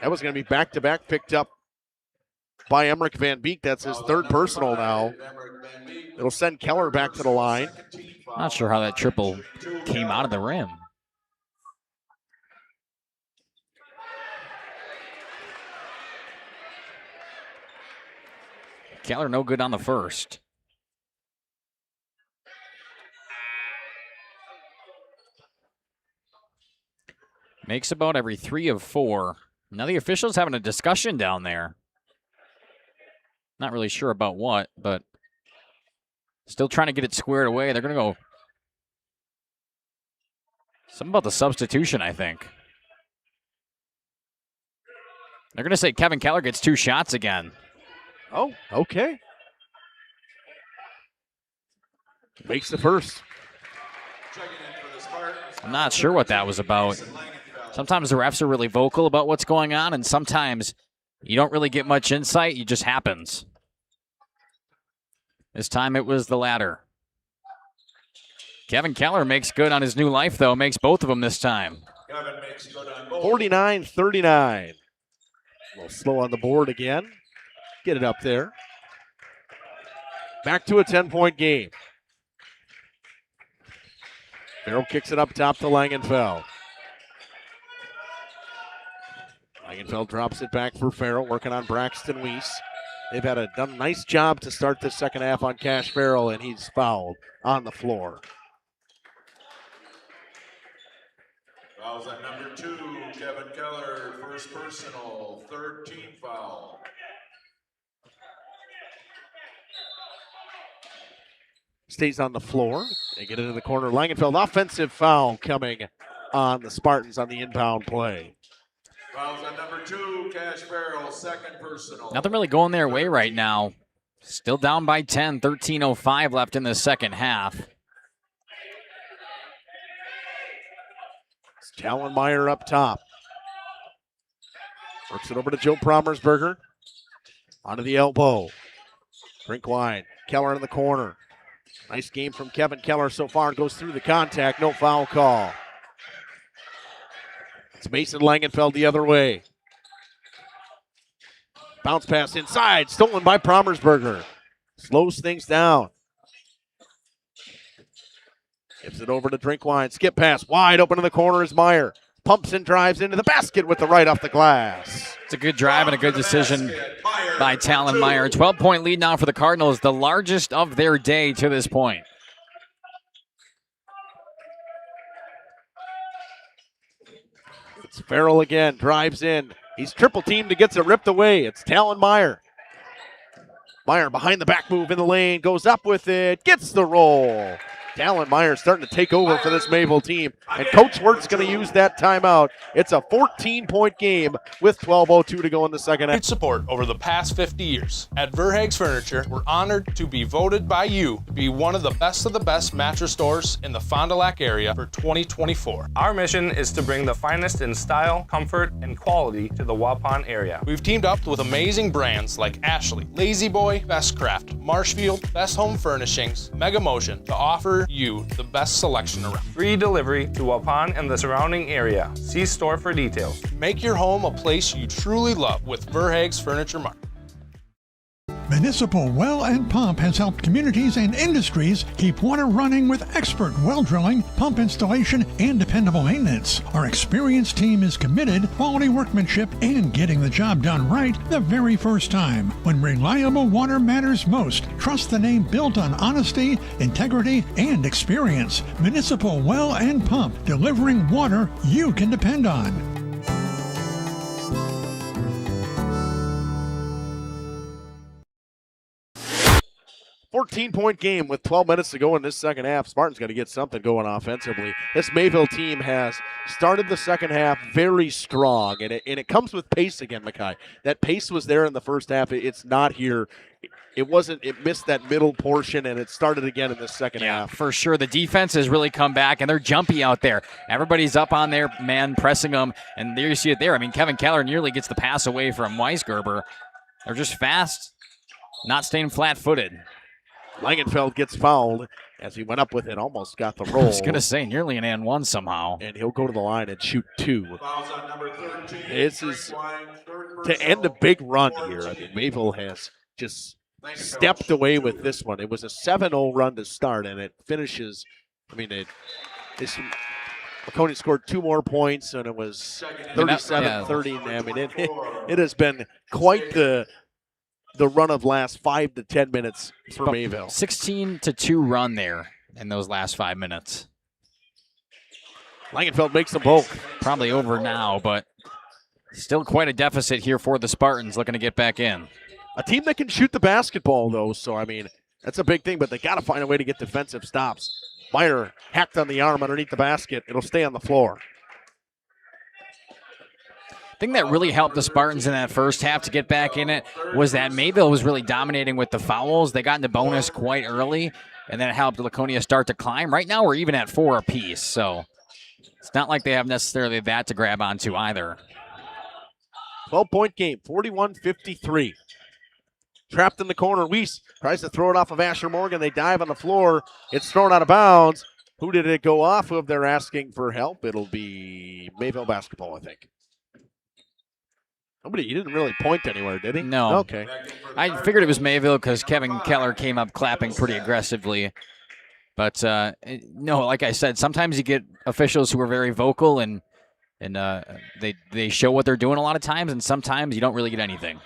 That was going to be back-to-back picked up by Emmerich Van Beek. That's his third personal now. It'll send Keller back to the line. Not sure how that triple came out of the rim. Keller no good on the first. Makes about every 3 of 4. Now the officials having a discussion down there. Not really sure about what, but still trying to get it squared away. They're going to go something about the substitution, I think. They're going to say Kevin Keller gets 2 shots again. Oh, okay. Makes the first. I'm not sure what that was about. Sometimes the refs are really vocal about what's going on, and sometimes you don't really get much insight. It just happens. This time it was the latter. Kevin Keller makes good on his new life, though. Makes both of them this time. 49-39. A little slow on the board again. Get it up there. Back to a 10-point game. Farrell kicks it up top to Langenfeld. Langenfeld drops it back for Farrell, working on Braxton Weiss. They've done a nice job to start the second half on Cash Farrell, and he's fouled on the floor. Fouls on number 2, Kevin Keller, first personal, third team foul. Stays on the floor. They get into the corner. Langenfeld, offensive foul coming on the Spartans on the inbound play. Fouls on number 2, Cash Farrell, second personal. Nothing really going their way right now. Still down by 10, 13:05 left in the second half. It's Tallenmeyer up top. Works it over to Joe Promersberger. Onto the elbow. Drink wide. Keller in the corner. Nice game from Kevin Keller so far. Goes through the contact. No foul call. It's Mason Langenfeld the other way. Bounce pass inside. Stolen by Promersberger. Slows things down. Gives it over to Drinkwine. Skip pass. Wide open in the corner is Meyer. Pumps and drives into the basket with the right off the glass. It's a good drive and a good decision by Tallenmeyer. 12-point lead now for the Cardinals, the largest of their day to this point. It's Farrell again. Drives in. He's triple teamed and gets it ripped away. It's Tallenmeyer. Meyer behind the back move in the lane. Goes up with it. Gets the roll. Tallenmeyer starting to take over for this Mayville team. And Coach Wirt's going to use that timeout. It's a 14-point game with 12:02 to go in the second half. Great support over the past 50 years. At Verhaeg's Furniture, we're honored to be voted by you to be one of the best mattress stores in the Fond du Lac area for 2024. Our mission is to bring the finest in style, comfort, and quality to the Waupun area. We've teamed up with amazing brands like Ashley, Lazy Boy, Best Craft, Marshfield, Best Home Furnishings, Mega Motion to offer you the best selection around. Free delivery to Waupun and the surrounding area. See store for details. Make your home a place you truly love with Verhaeg's Furniture Mart. Municipal Well and Pump has helped communities and industries keep water running with expert well drilling, pump installation, and dependable maintenance. Our experienced team is committed, quality workmanship, and getting the job done right the very first time. When reliable water matters most, trust the name built on honesty, integrity, and experience. Municipal Well and Pump, delivering water you can depend on. 14-point game with 12 minutes to go in this second half. Spartans got to get something going offensively. This Mayville team has started the second half very strong, and it comes with pace again, Mackay. That pace was there in the first half. It's not here. It wasn't. It missed that middle portion, and it started again in the second half. For sure. The defense has really come back, and they're jumpy out there. Everybody's up on their man, pressing them, and there you see it there. I mean, Kevin Keller nearly gets the pass away from Weisgerber. They're just fast, not staying flat-footed. Langenfeld gets fouled as he went up with it, almost got the roll. I was going to say, nearly an and one somehow. And he'll go to the line and shoot two. This is to end a big run here. I mean, Mayville has just stepped away with this one. It was a 7-0 run to start, and it finishes, I mean, Laconia scored 2 more points, and it was 37-30. I mean, it has been quite the run of last 5 to 10 minutes for Mayville. 16-2 run there in those last 5 minutes. Langenfeld makes them both. Probably over now, but still quite a deficit here for the Spartans looking to get back in. A team that can shoot the basketball, though, so, I mean, that's a big thing, but they got to find a way to get defensive stops. Meyer hacked on the arm underneath the basket. It'll stay on the floor. Thing that really helped the Spartans in that first half to get back in it was that Mayville was really dominating with the fouls. They got into bonus quite early, and that helped Laconia start to climb. Right now we're even at 4 apiece, so it's not like they have necessarily that to grab onto either. 12-point game, 41-53. Trapped in the corner, Weiss tries to throw it off of Asher Morgan. They dive on the floor. It's thrown out of bounds. Who did it go off of? They're asking for help. It'll be Mayville basketball, I think. He didn't really point anywhere, did he? No. Okay. I figured it was Mayville because Kevin Keller came up clapping pretty aggressively. But, no, like I said, sometimes you get officials who are very vocal and they show what they're doing a lot of times, and sometimes you don't really get anything.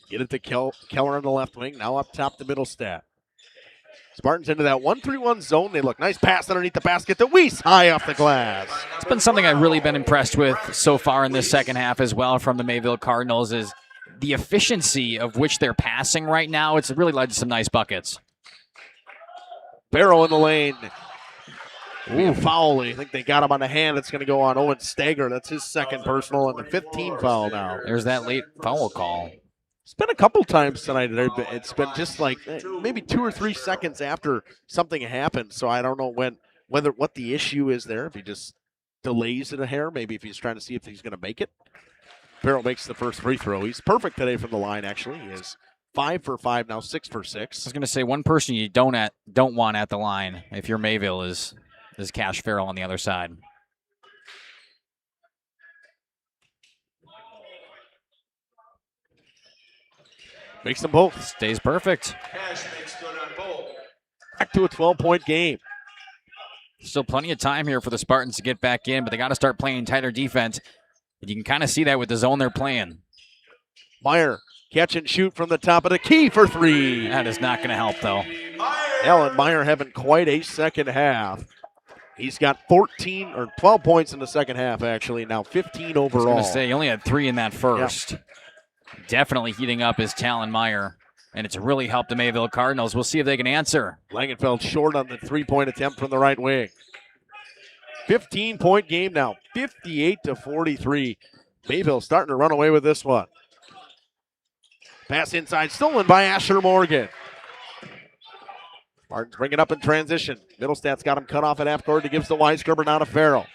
Get it to Keller on the left wing. Now up top the middle stat. Spartans into that 1-3-1 zone. They look nice pass underneath the basket to Weiss, high off the glass. It's been something I've really been impressed with so far in this second half as well from the Mayville Cardinals is the efficiency of which they're passing right now. It's really led to some nice buckets. Barrow in the lane. Ooh, foul. I think they got him on the hand. It's going to go on Owen Stager. That's his second personal and the 15 foul now. There's that late foul call. It's been a couple times tonight. It's been just like maybe 2 or 3 seconds after something happened. So I don't know what the issue is there. If he just delays it a hair, maybe if he's trying to see if he's going to make it. Farrell makes the first free throw. He's perfect today from the line. Actually, he is 5 for 5 now, 6 for 6. I was going to say one person you don't want at the line if you're Mayville is Cash Farrell on the other side. Makes them both. Stays perfect. Back to a 12-point game. Still plenty of time here for the Spartans to get back in, but they got to start playing tighter defense. And you can kind of see that with the zone they're playing. Meyer, catch and shoot from the top of the key for 3. That is not going to help, though. Alan Meyer having quite a second half. He's got 14 or 12 points in the second half, actually. Now 15 overall. I was going to say, he only had 3 in that first. Yep. Definitely heating up is Talon Meyer, and it's really helped the Mayville Cardinals. We'll see if they can answer. Langenfeld short on the 3-point attempt from the right wing. 15-point game now, 58-43. Mayville starting to run away with this one. Pass inside, stolen by Asher Morgan. Martins bring it up in transition. Middlestat's got him cut off at half court. He gives the Weisgerber now to Farrell.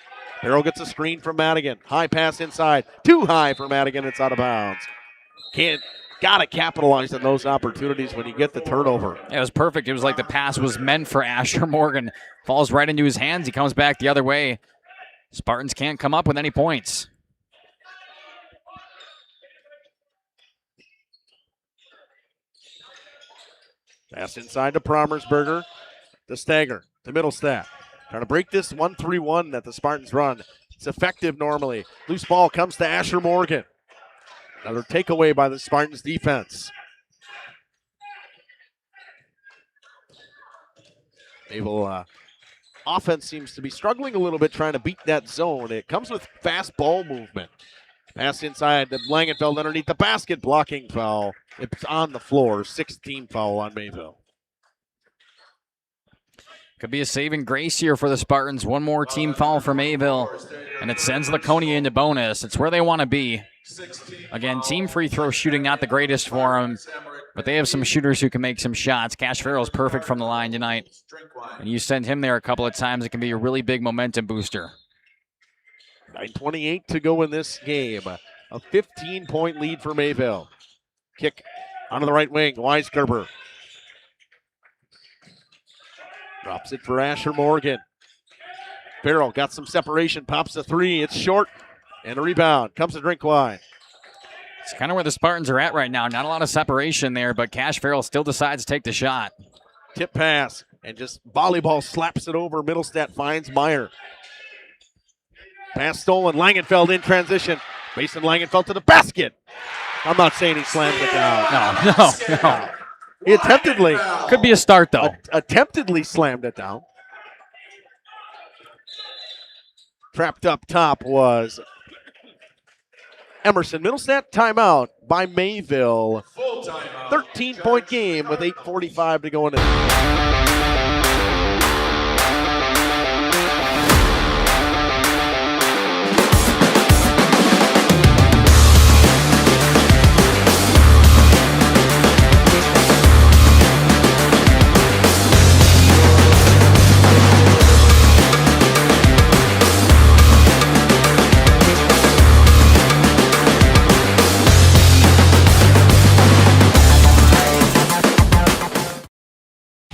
Farrell gets a screen from Madigan. High pass inside. Too high for Madigan. It's out of bounds. Gotta capitalize on those opportunities when you get the turnover. Yeah, it was perfect. It was like the pass was meant for Asher Morgan. Falls right into his hands. He comes back the other way. Spartans can't come up with any points. Pass inside to Promersberger. To Stanger. To Middlestat. Trying to break this 1-3-1 that the Spartans run. It's effective normally. Loose ball comes to Asher Morgan. Another takeaway by the Spartans defense. Mayville offense seems to be struggling a little bit trying to beat that zone. It comes with fast ball movement. Pass inside to Langenfeld underneath the basket. Blocking foul. It's on the floor. 16 foul on Mayville. Could be a saving grace here for the Spartans. One more team foul for Mayville, and it sends Laconia into bonus. It's where they want to be. Again, team free throw shooting not the greatest for them, but they have some shooters who can make some shots. Cash Farrell's perfect from the line tonight. And you send him there a couple of times, it can be a really big momentum booster. 9:28 to go in this game. A 15-point lead for Mayville. Kick onto the right wing. Weisgerber. Drops it for Asher Morgan. Farrell got some separation. Pops a three. It's short. And a rebound. Comes to Drinkwine. It's kind of where the Spartans are at right now. Not a lot of separation there, but Cash Farrell still decides to take the shot. Tip pass. And just volleyball slaps it over. Middlestat finds Meyer. Pass stolen. Langenfeld in transition. Mason Langenfeld to the basket. I'm not saying he slammed it down. No. He attemptedly. Could be a start, though. Attemptedly slammed it down. Trapped up top was Emerson. Middlestat timeout by Mayville. 13-point game with 8:45 to go in it.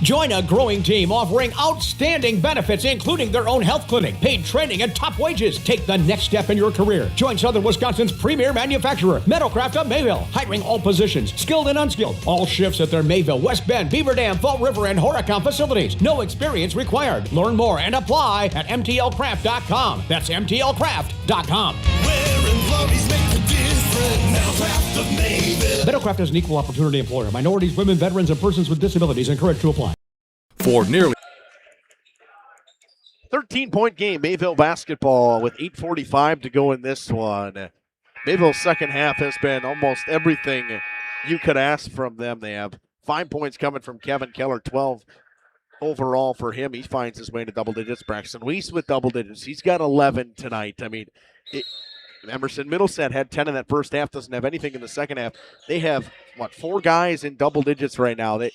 Join a growing team offering outstanding benefits, including their own health clinic, paid training, and top wages. Take the next step in your career. Join Southern Wisconsin's premier manufacturer, Metalcraft of Mayville, hiring all positions, skilled and unskilled. All shifts at their Mayville, West Bend, Beaver Dam, Fall River, and Horicon facilities. No experience required. Learn more and apply at MTLcraft.com. That's MTLcraft.com. Metalcraft is an equal opportunity employer. Minorities, women, veterans, and persons with disabilities encouraged to apply. For nearly 13-point game, Mayville basketball with 8:45 to go in this one. Mayville's second half has been almost everything you could ask from them. They have 5 points coming from Kevin Keller, 12 overall for him. He finds his way to double digits. Braxton Weiss with double digits. He's got 11 tonight. I mean, Emerson Middleset had 10 in that first half, doesn't have anything in the second half. They have, 4 guys in double digits right now. They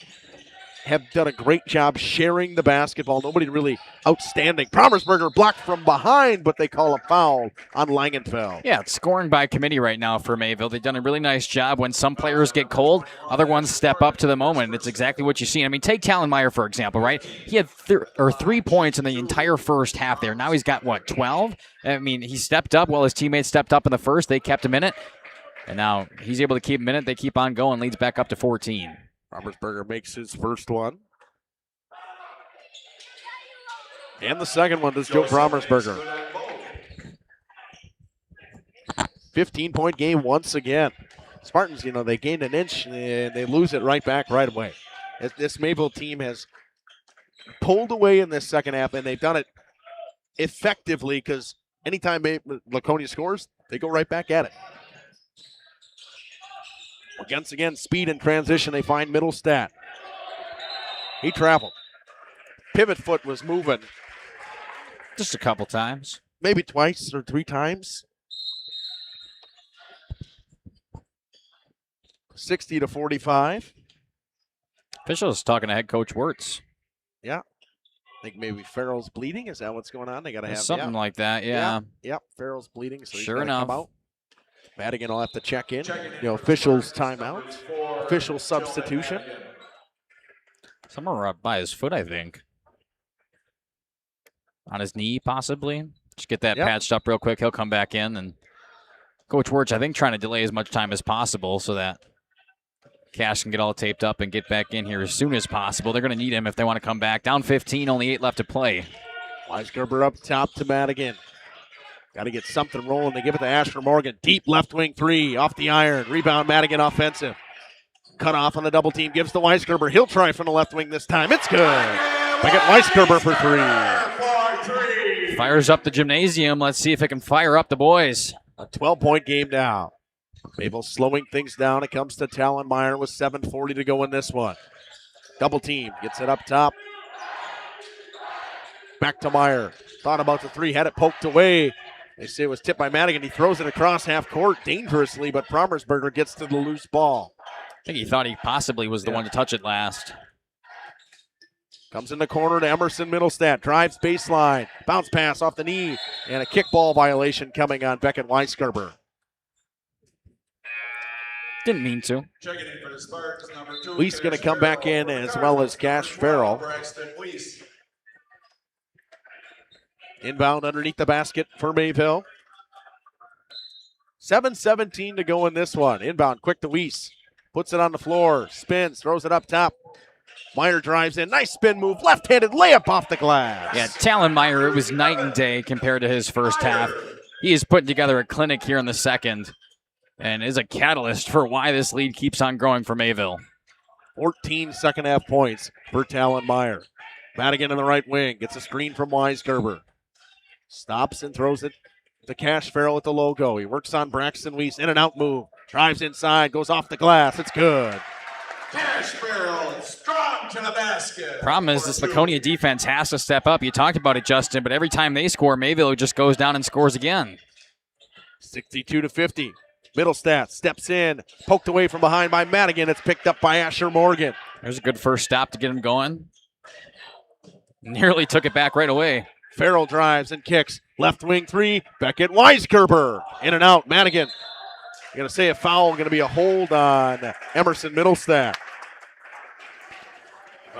have done a great job sharing the basketball. Nobody really outstanding. Promersberger blocked from behind, but they call a foul on Langenfeld. Yeah, it's scoring by committee right now for Mayville. They've done a really nice job. When some players get cold, other ones step up to the moment. It's exactly what you see. I mean, take Talonmeyer, for example, right? He had 3 points in the entire first half there. Now he's got, 12? I mean, he stepped up while his teammates stepped up in the first. They kept him in it. And now he's able to keep him in it. They keep on going. Leads back up to 14. Promersberger makes his first one. And the second one does Joe Promersberger. 15-point game once again. Spartans, they gained an inch and they lose it right back right away. This Mayville team has pulled away in this second half, and they've done it effectively because anytime Laconia scores, they go right back at it. Once again, speed and transition, they find Middlestat. He traveled. Pivot foot was moving. Just a couple times. Maybe twice or 3 times. 60-45. Officials talking to head coach Wirtz. Yeah. I think maybe Farrell's bleeding. Is that what's going on? They got to have something like that, yeah. Yep, Farrell's bleeding, so sure he's enough. Come out. Madigan will have to check in. Officials timeout. Official substitution. Somewhere up by his foot, I think. On his knee, possibly. Just get that patched up real quick. He'll come back in. And Coach Wirtz, I think, trying to delay as much time as possible so that Cash can get all taped up and get back in here as soon as possible. They're going to need him if they want to come back. Down 15, only 8 left to play. Weisgerber up top to Madigan. Got to get something rolling. They give it to Asher Morgan. Deep left wing three off the iron. Rebound Madigan offensive. Cut off on the double team. Gives to Weisgerber. He'll try from the left wing this time. It's good. Back at Weisgerber for three. Fires up the gymnasium. Let's see if it can fire up the boys. A 12-point game now. Mayville slowing things down. It comes to Talonmeyer with 7:40 to go in this one. Double team. Gets it up top. Back to Meyer. Thought about the three. Had it poked away. They say it was tipped by Madigan. He throws it across half court dangerously, but Promersberger gets to the loose ball. I think he thought he possibly was the one to touch it last. Comes in the corner to Emerson Middlestat. Drives baseline. Bounce pass off the knee. And a kickball violation coming on Beckett Weisgerber. Didn't mean to. Checking in for the Spartans, number 2. Weiss going to come back in as well as Cash Farrell. Inbound underneath the basket for Mayville. 7:17 to go in this one. Inbound quick to Weiss. Puts it on the floor. Spins. Throws it up top. Meyer drives in. Nice spin move. Left-handed layup off the glass. Yeah, Talonmeyer, it was night and day compared to his first half. He is putting together a clinic here in the second and is a catalyst for why this lead keeps on growing for Mayville. 14 second half points for Talonmeyer. Madigan in the right wing. Gets a screen from Weisgerber. Stops and throws it to Cash Farrell at the logo. He works on Braxton Weiss. In and out move. Drives inside. Goes off the glass. It's good. Cash Farrell strong to the basket. Problem is this Laconia defense has to step up. You talked about it, Justin, but every time they score, Mayville just goes down and scores again. 62-50. Middlestat steps in. Poked away from behind by Madigan. It's picked up by Asher Morgan. There's a good first stop to get him going. Nearly took it back right away. Farrell drives and kicks. Left wing three. Beckett Weisgerber. In and out. Madigan. You're going to say a foul. Going to be a hold on Emerson Middlestat.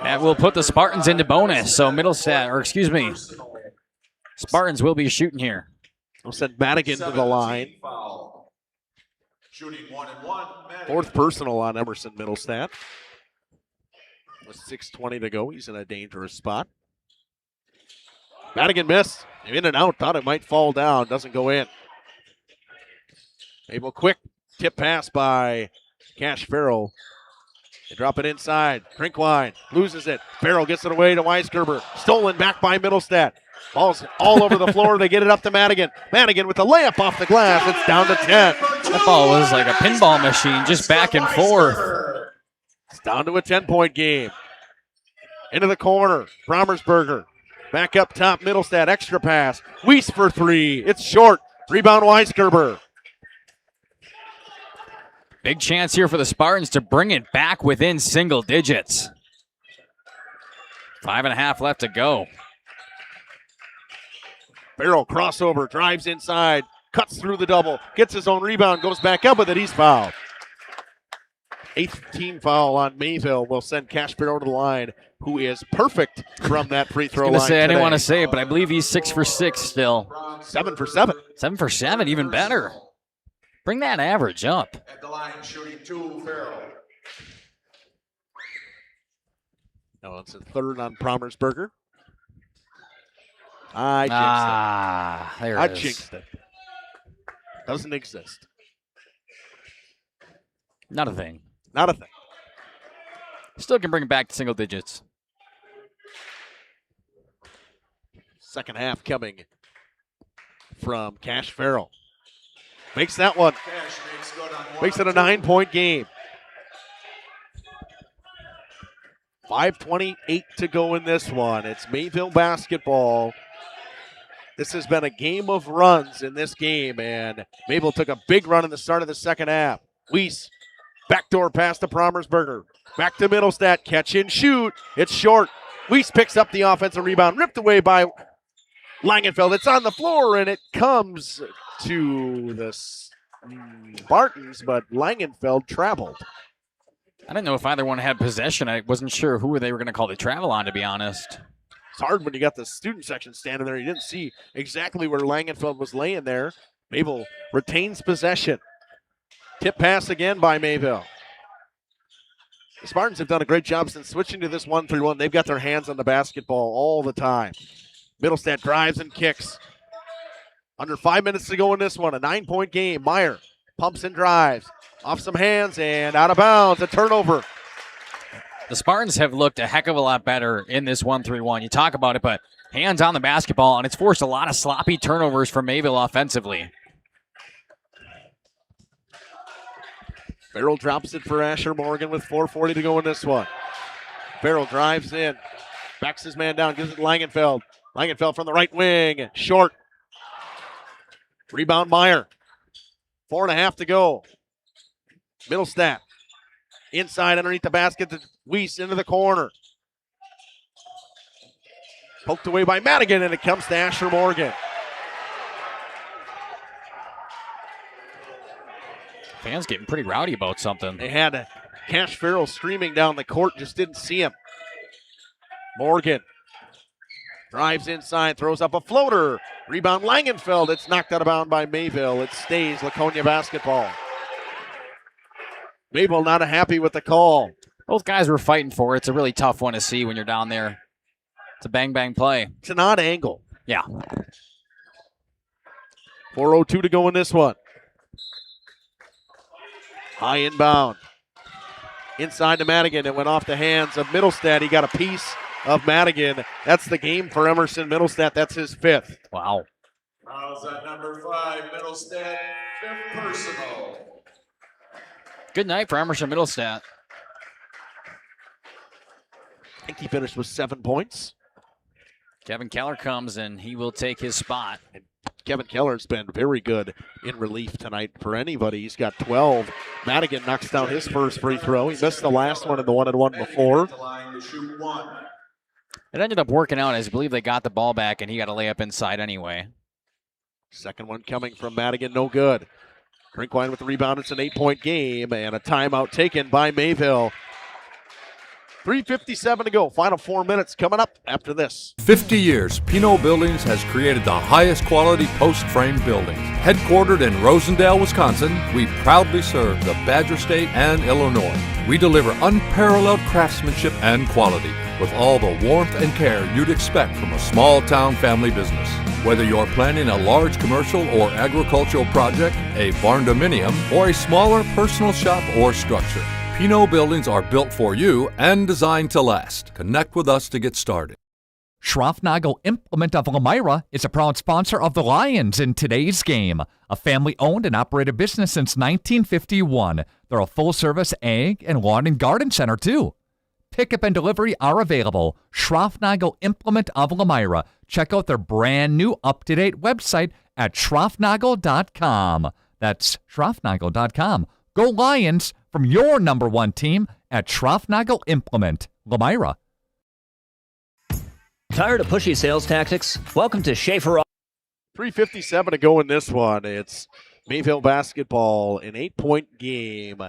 That will put the Spartans into bonus. So Spartans will be shooting here. We'll send Madigan to the line. Foul. Shooting 1-1. Fourth personal on Emerson Middlestat. With 6:20 to go, he's in a dangerous spot. Madigan missed. In and out. Thought it might fall down. Doesn't go in. Mayville quick tip pass by Cash Farrell. They drop it inside. Drinkwine loses it. Farrell gets it away to Weisgerber. Stolen back by Middlestat. Ball's all over the floor. They get it up to Madigan. Madigan with the layup off the glass. It's down to 10. That ball was like a pinball machine, just back and forth. It's down to a 10-point game. Into the corner. Promersberger. Back up top. Middlestat. Extra pass. Weiss for three. It's short. Rebound Weisgerber. Big chance here for the Spartans to bring it back within single digits. 5.5 left to go. Farrell crossover, drives inside, cuts through the double, gets his own rebound, goes back up with it. He's fouled. 8th team foul on Mayville will send Cash Farrell to the line, who is perfect from that free throw line. I didn't want to say it, but I believe he's 6 for 6 still. 7 for 7. 7 for 7, even better. Bring that average up. At the line, shooting 2, Farrell. No, it's a third on Promersberger. I jinxed it. There I it is. jinxed it. Doesn't exist. Not a thing. Not a thing. Still can bring it back to single digits. Second half coming from Cash Farrell. Makes that one. Makes it a 9-point game. 5:28 to go in this one. It's Mayville basketball. This has been a game of runs in this game, and Mayville took a big run in the start of the second half. Weiss, backdoor pass to Promersberger. Back to Middlestat, catch and shoot. It's short. Weiss picks up the offensive rebound, ripped away by Langenfeld. It's on the floor, and it comes to the Spartans, but Langenfeld traveled. I didn't know if either one had possession. I wasn't sure who they were going to call the travel on, to be honest. It's hard when you got the student section standing there. You didn't see exactly where Langenfeld was laying there. Mayville retains possession. Tip pass again by Mayville. The Spartans have done a great job since switching to this 1-3-1. They've got their hands on the basketball all the time. Middlestat drives and kicks. Under 5 minutes to go in this one. A 9-point game. Meyer pumps and drives. Off some hands and out of bounds. A turnover. The Spartans have looked a heck of a lot better in this 1-3-1. You talk about it, but hands on the basketball, and it's forced a lot of sloppy turnovers for Mayville offensively. Farrell drops it for Asher Morgan with 4:40 to go in this one. Farrell drives in, backs his man down, gives it to Langenfeld. Langenfeld from the right wing, short. Rebound Meyer. 4.5 to go. Middlestat. Inside underneath the basket to Weiss into the corner. Poked away by Madigan, and it comes to Asher Morgan. Fans getting pretty rowdy about something. They had Cash Farrell streaming down the court, just didn't see him. Morgan drives inside, throws up a floater. Rebound Langenfeld. It's knocked out of bounds by Mayville. It stays Laconia basketball. Mayville not happy with the call. Both guys were fighting for it. It's a really tough one to see when you're down there. It's a bang-bang play. It's an odd angle. Yeah. 4:02 to go in this one. High inbound. Inside to Madigan. It went off the hands of Middlestat. He got a piece of Madigan. That's the game for Emerson Middlestat. That's his 5th. Wow. Fouls at number 5, Middlestat, 5th personal. Good night for Emerson Middlestat. I think he finished with 7 points. Kevin Keller comes and he will take his spot. And Kevin Keller's been very good in relief tonight for anybody. He's got 12. Madigan knocks down his first free throw. He missed the last one in the 1-and-1 before. It ended up working out. I believe they got the ball back and he got a layup inside anyway. Second one coming from Madigan, no good. Drinkwine with the rebound. It's an 8-point game and a timeout taken by Mayville. 3:57 to go. Final 4 minutes coming up after this. 50 years, Pinot Buildings has created the highest quality post-frame buildings. Headquartered in Rosendale, Wisconsin, we proudly serve the Badger State and Illinois. We deliver unparalleled craftsmanship and quality with all the warmth and care you'd expect from a small-town family business. Whether you're planning a large commercial or agricultural project, a barn-dominium, or a smaller personal shop or structure, Pinot Buildings are built for you and designed to last. Connect with us to get started. Schroffnagel Implement of Elmira is a proud sponsor of the Lions in today's game. A family-owned and operated business since 1951. They're a full-service ag and lawn and garden center, too. Pickup and delivery are available. Schroffnagel Implement of Elmira. Check out their brand new up-to-date website at schroffnagel.com. That's schroffnagel.com. Go Lions from your number one team at Schroffnagel Implement, Elmira. Tired of pushy sales tactics? Welcome to Schaefer. 3:57 to go in this one. It's Mayville basketball, an 8-point game.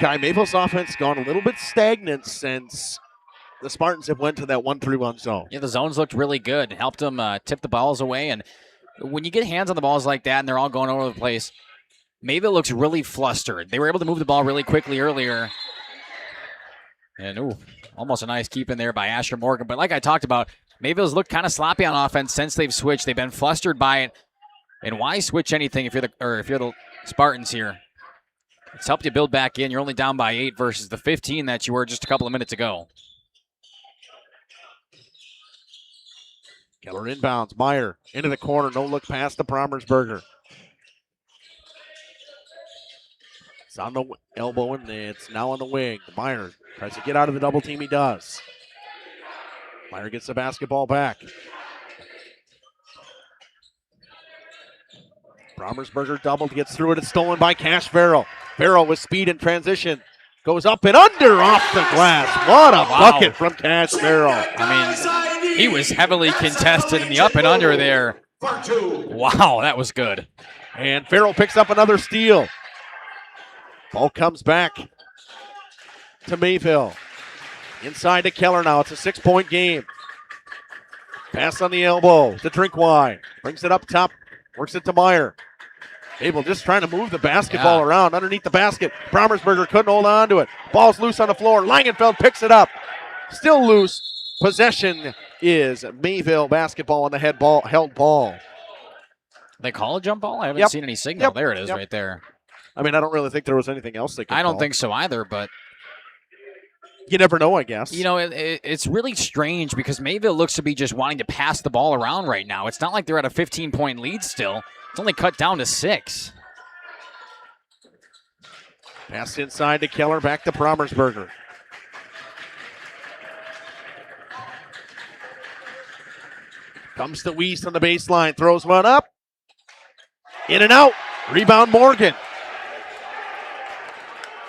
Mayville's offense gone a little bit stagnant since the Spartans have went to that 1-3-1 zone. Yeah, the zones looked really good. Helped them tip the balls away. And when you get hands on the balls like that and they're all going all over the place, Mayville looks really flustered. They were able to move the ball really quickly earlier. And, almost a nice keep in there by Asher Morgan. But like I talked about, Mayville's looked kind of sloppy on offense since they've switched. They've been flustered by it. And why switch anything if you're the Spartans here? It's helped you build back in. You're only down by 8 versus the 15 that you were just a couple of minutes ago. Keller inbounds. Meyer into the corner. No look past the Promersberger. It's on the elbow, and it's now on the wing. Meyer tries to get out of the double team. He does. Meyer gets the basketball back. Promersberger doubled, gets through it. It's stolen by Cash Farrell. Farrell with speed in transition. Goes up and under off the glass. What a bucket from Cash Farrell. I mean, he was heavily contested in the up and under there. Wow, that was good. And Farrell picks up another steal. Ball comes back to Mayville. Inside to Keller now. It's a 6-point game. Pass on the elbow to Drinkwine. Brings it up top. Works it to Meyer. Mayville just trying to move the basketball around underneath the basket. Brommersberger couldn't hold on to it. Ball's loose on the floor. Langenfeld picks it up. Still loose. Possession is Mayville basketball on the held ball. They call a jump ball? I haven't seen any signal. There it is right there. I mean, I don't really think there was anything else they could I don't call. think so either, but you never know, I guess. You know, it's really strange because Mayville looks to be just wanting to pass the ball around right now. It's not like they're at a 15-point lead still. It's only cut down to 6. Pass inside to Keller, back to Brommersberger. Comes to Weiss on the baseline, throws one up. In and out. Rebound Morgan.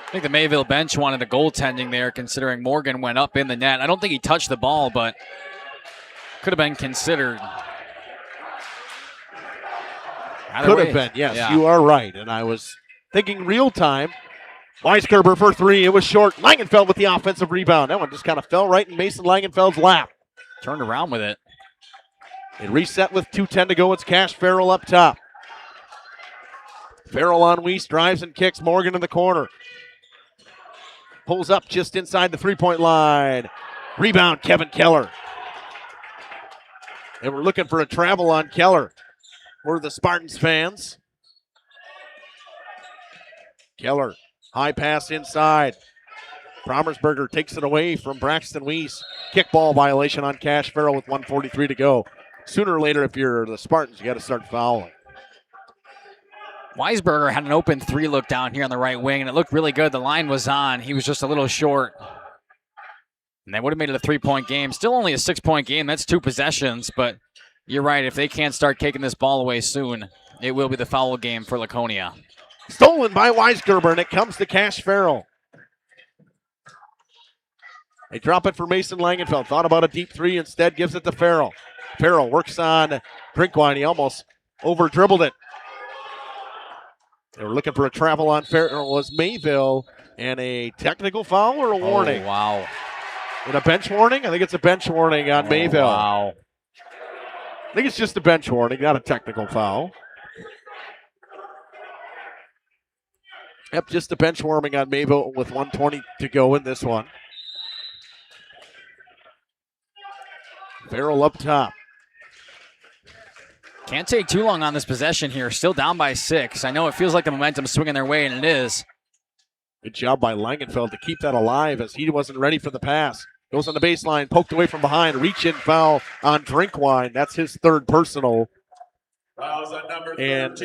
I think the Mayville bench wanted the goaltending there, considering Morgan went up in the net. I don't think he touched the ball, but could have been considered. Could have been, yes, you are right. And I was thinking real time. Weisgerber for 3. It was short. Langenfeld with the offensive rebound. That one just kind of fell right in Mason Langenfeld's lap. Turned around with it. It reset with 2:10 to go. It's Cash Farrell up top. Farrell on Weiss, drives and kicks. Morgan in the corner. Pulls up just inside the three-point line. Rebound, Kevin Keller. They were looking for a travel on Keller. We're the Spartans fans. Keller, high pass inside. Brommersberger takes it away from Braxton Weiss. Kickball violation on Cash Farrell with 1:43 to go. Sooner or later, if you're the Spartans, you got to start fouling. Weisberger had an open 3 look down here on the right wing, and it looked really good. The line was on. He was just a little short. And they would have made it a 3-point game. Still only a 6-point game. That's 2 possessions, but you're right. If they can't start kicking this ball away soon, it will be the foul game for Laconia. Stolen by Weisgerber, and it comes to Cash Farrell. They drop it for Mason Langenfeld. Thought about a deep 3, instead gives it to Farrell. Farrell works on Drinkwine. He almost over-dribbled it. They were looking for a travel on Farrell. Was Mayville, and a technical foul or a warning? Oh, wow. And a bench warning? I think it's a bench warning on Mayville. Wow. I think it's just a bench warning, not a technical foul. Yep, just a bench warning on Mayville with 1:20 to go in this one. Farrell up top. Can't take too long on this possession here. Still down by 6. I know it feels like the momentum's swinging their way, and it is. Good job by Langenfeld to keep that alive as he wasn't ready for the pass. Goes on the baseline, poked away from behind. Reach-in foul on Drinkwine. That's his 3rd personal. And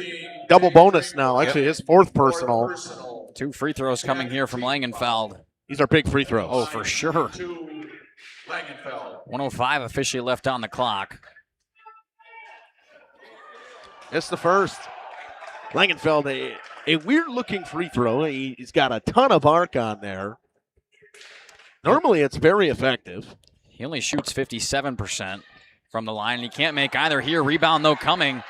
double bonus now. Actually, his 4th personal. 2 free throws coming here from Langenfeld. These are big free throws. Oh, for sure. 1:05 officially left on the clock. It's the first. Langenfeld, a weird-looking free throw. He's got a ton of arc on there. Normally, it's very effective. He only shoots 57% from the line. He can't make either here. Rebound, though, coming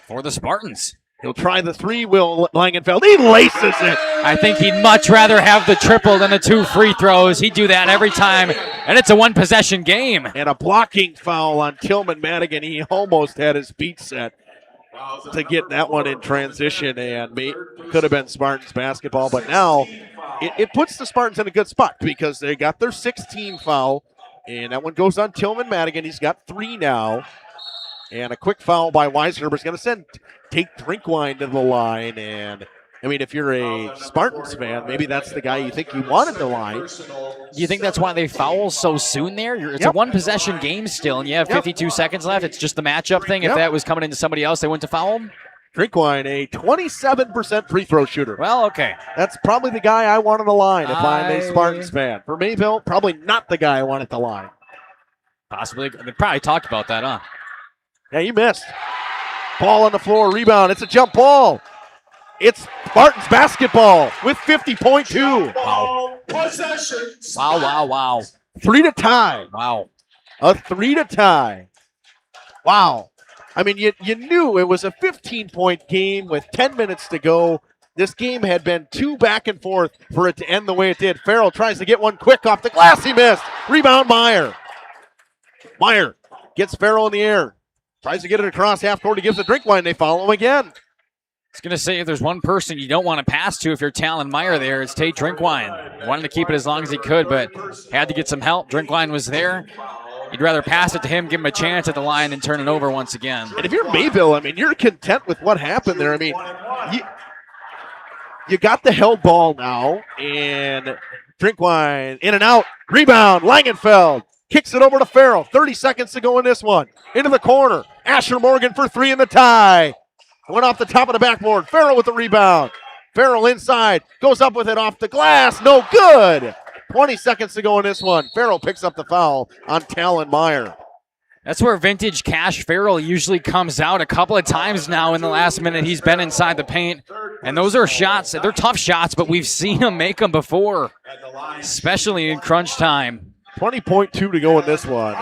for the Spartans. He'll try the 3, Will Langenfeld. He laces it. I think he'd much rather have the triple than the 2 free throws. He'd do that every time, and it's a 1-possession game. And a blocking foul on Tillman Madigan. He almost had his feet set to get that one in transition, and could have been Spartans basketball. But now it puts the Spartans in a good spot because they got their 16 foul, and that one goes on Tillman Madigan. He's got 3 now. And a quick foul by Weisgerber is going to take Drinkwine to the line. And, I mean, if you're a Spartans fan, maybe that's the guy you think you want at the line. Do you think that's why they foul so soon there? It's a 1-possession game still, and you have 52 seconds left. It's just the matchup thing. If that was coming into somebody else, they went to foul him? Drinkwine, a 27% free throw shooter. Well, okay. That's probably the guy I want on the line if I'm a Spartans fan. For Mayville, probably not the guy I want at the line. Possibly. They probably talked about that, huh? Yeah, you missed. Ball on the floor, rebound. It's a jump ball. It's Spartans basketball with 50.2. Wow. Possessions. Wow. 3 to tie. Wow. A 3 to tie. Wow. I mean, you knew it was a 15-point game with 10 minutes to go. This game had been 2 back and forth for it to end the way it did. Farrell tries to get one quick off the glass. He missed. Rebound, Meyer. Meyer gets Farrell in the air. Tries to get it across half court. He gives a Drinkwine. They follow him again. was going to say, if there's one person you don't want to pass to if you're Talon Meyer there, it's Tate Drinkwine. Wanted to keep it as long as he could, but had to get some help. Drinkwine was there. You'd rather pass it to him, give him a chance at the line, and turn it over once again. And if you're Mayville, I mean, you're content with what happened there. I mean, you got the held ball now, and Drinkwine in and out. Rebound, Langenfeld kicks it over to Farrell. 30 seconds to go in this one. Into the corner. Asher Morgan for three in the tie. Went off the top of the backboard. Farrell with the rebound. Farrell inside. Goes up with it off the glass. No good. 20 seconds to go in this one. Farrell picks up the foul on Talon Meyer. That's where vintage Cash Farrell usually comes out. A couple of times now in the last minute he's been inside the paint. And those are shots. They're tough shots, but we've seen him make them before, especially in crunch time. 20.2 to go in this one.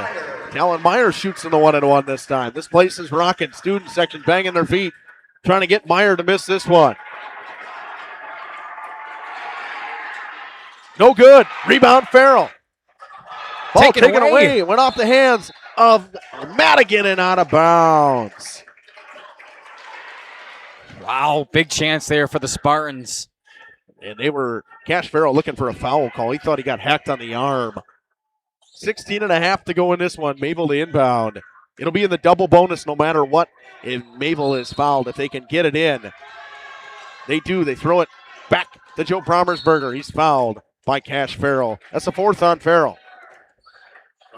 Talon Meyer shoots in the 1-and-1 this time. This place is rocking. Student section banging their feet, trying to get Meyer to miss this one. No good. Rebound Farrell. Ball taken away. Went off the hands of Madigan and out of bounds. Wow, big chance there for the Spartans. And they were, Cash Farrell looking for a foul call. He thought he got hacked on the arm. 16.5 to go in this one. Mayville to inbound. It'll be in the double bonus no matter what if Mayville is fouled. If they can get it in, they do. They throw it back to Joe Brommersberger. He's fouled by Cash Farrell. That's the fourth on Farrell.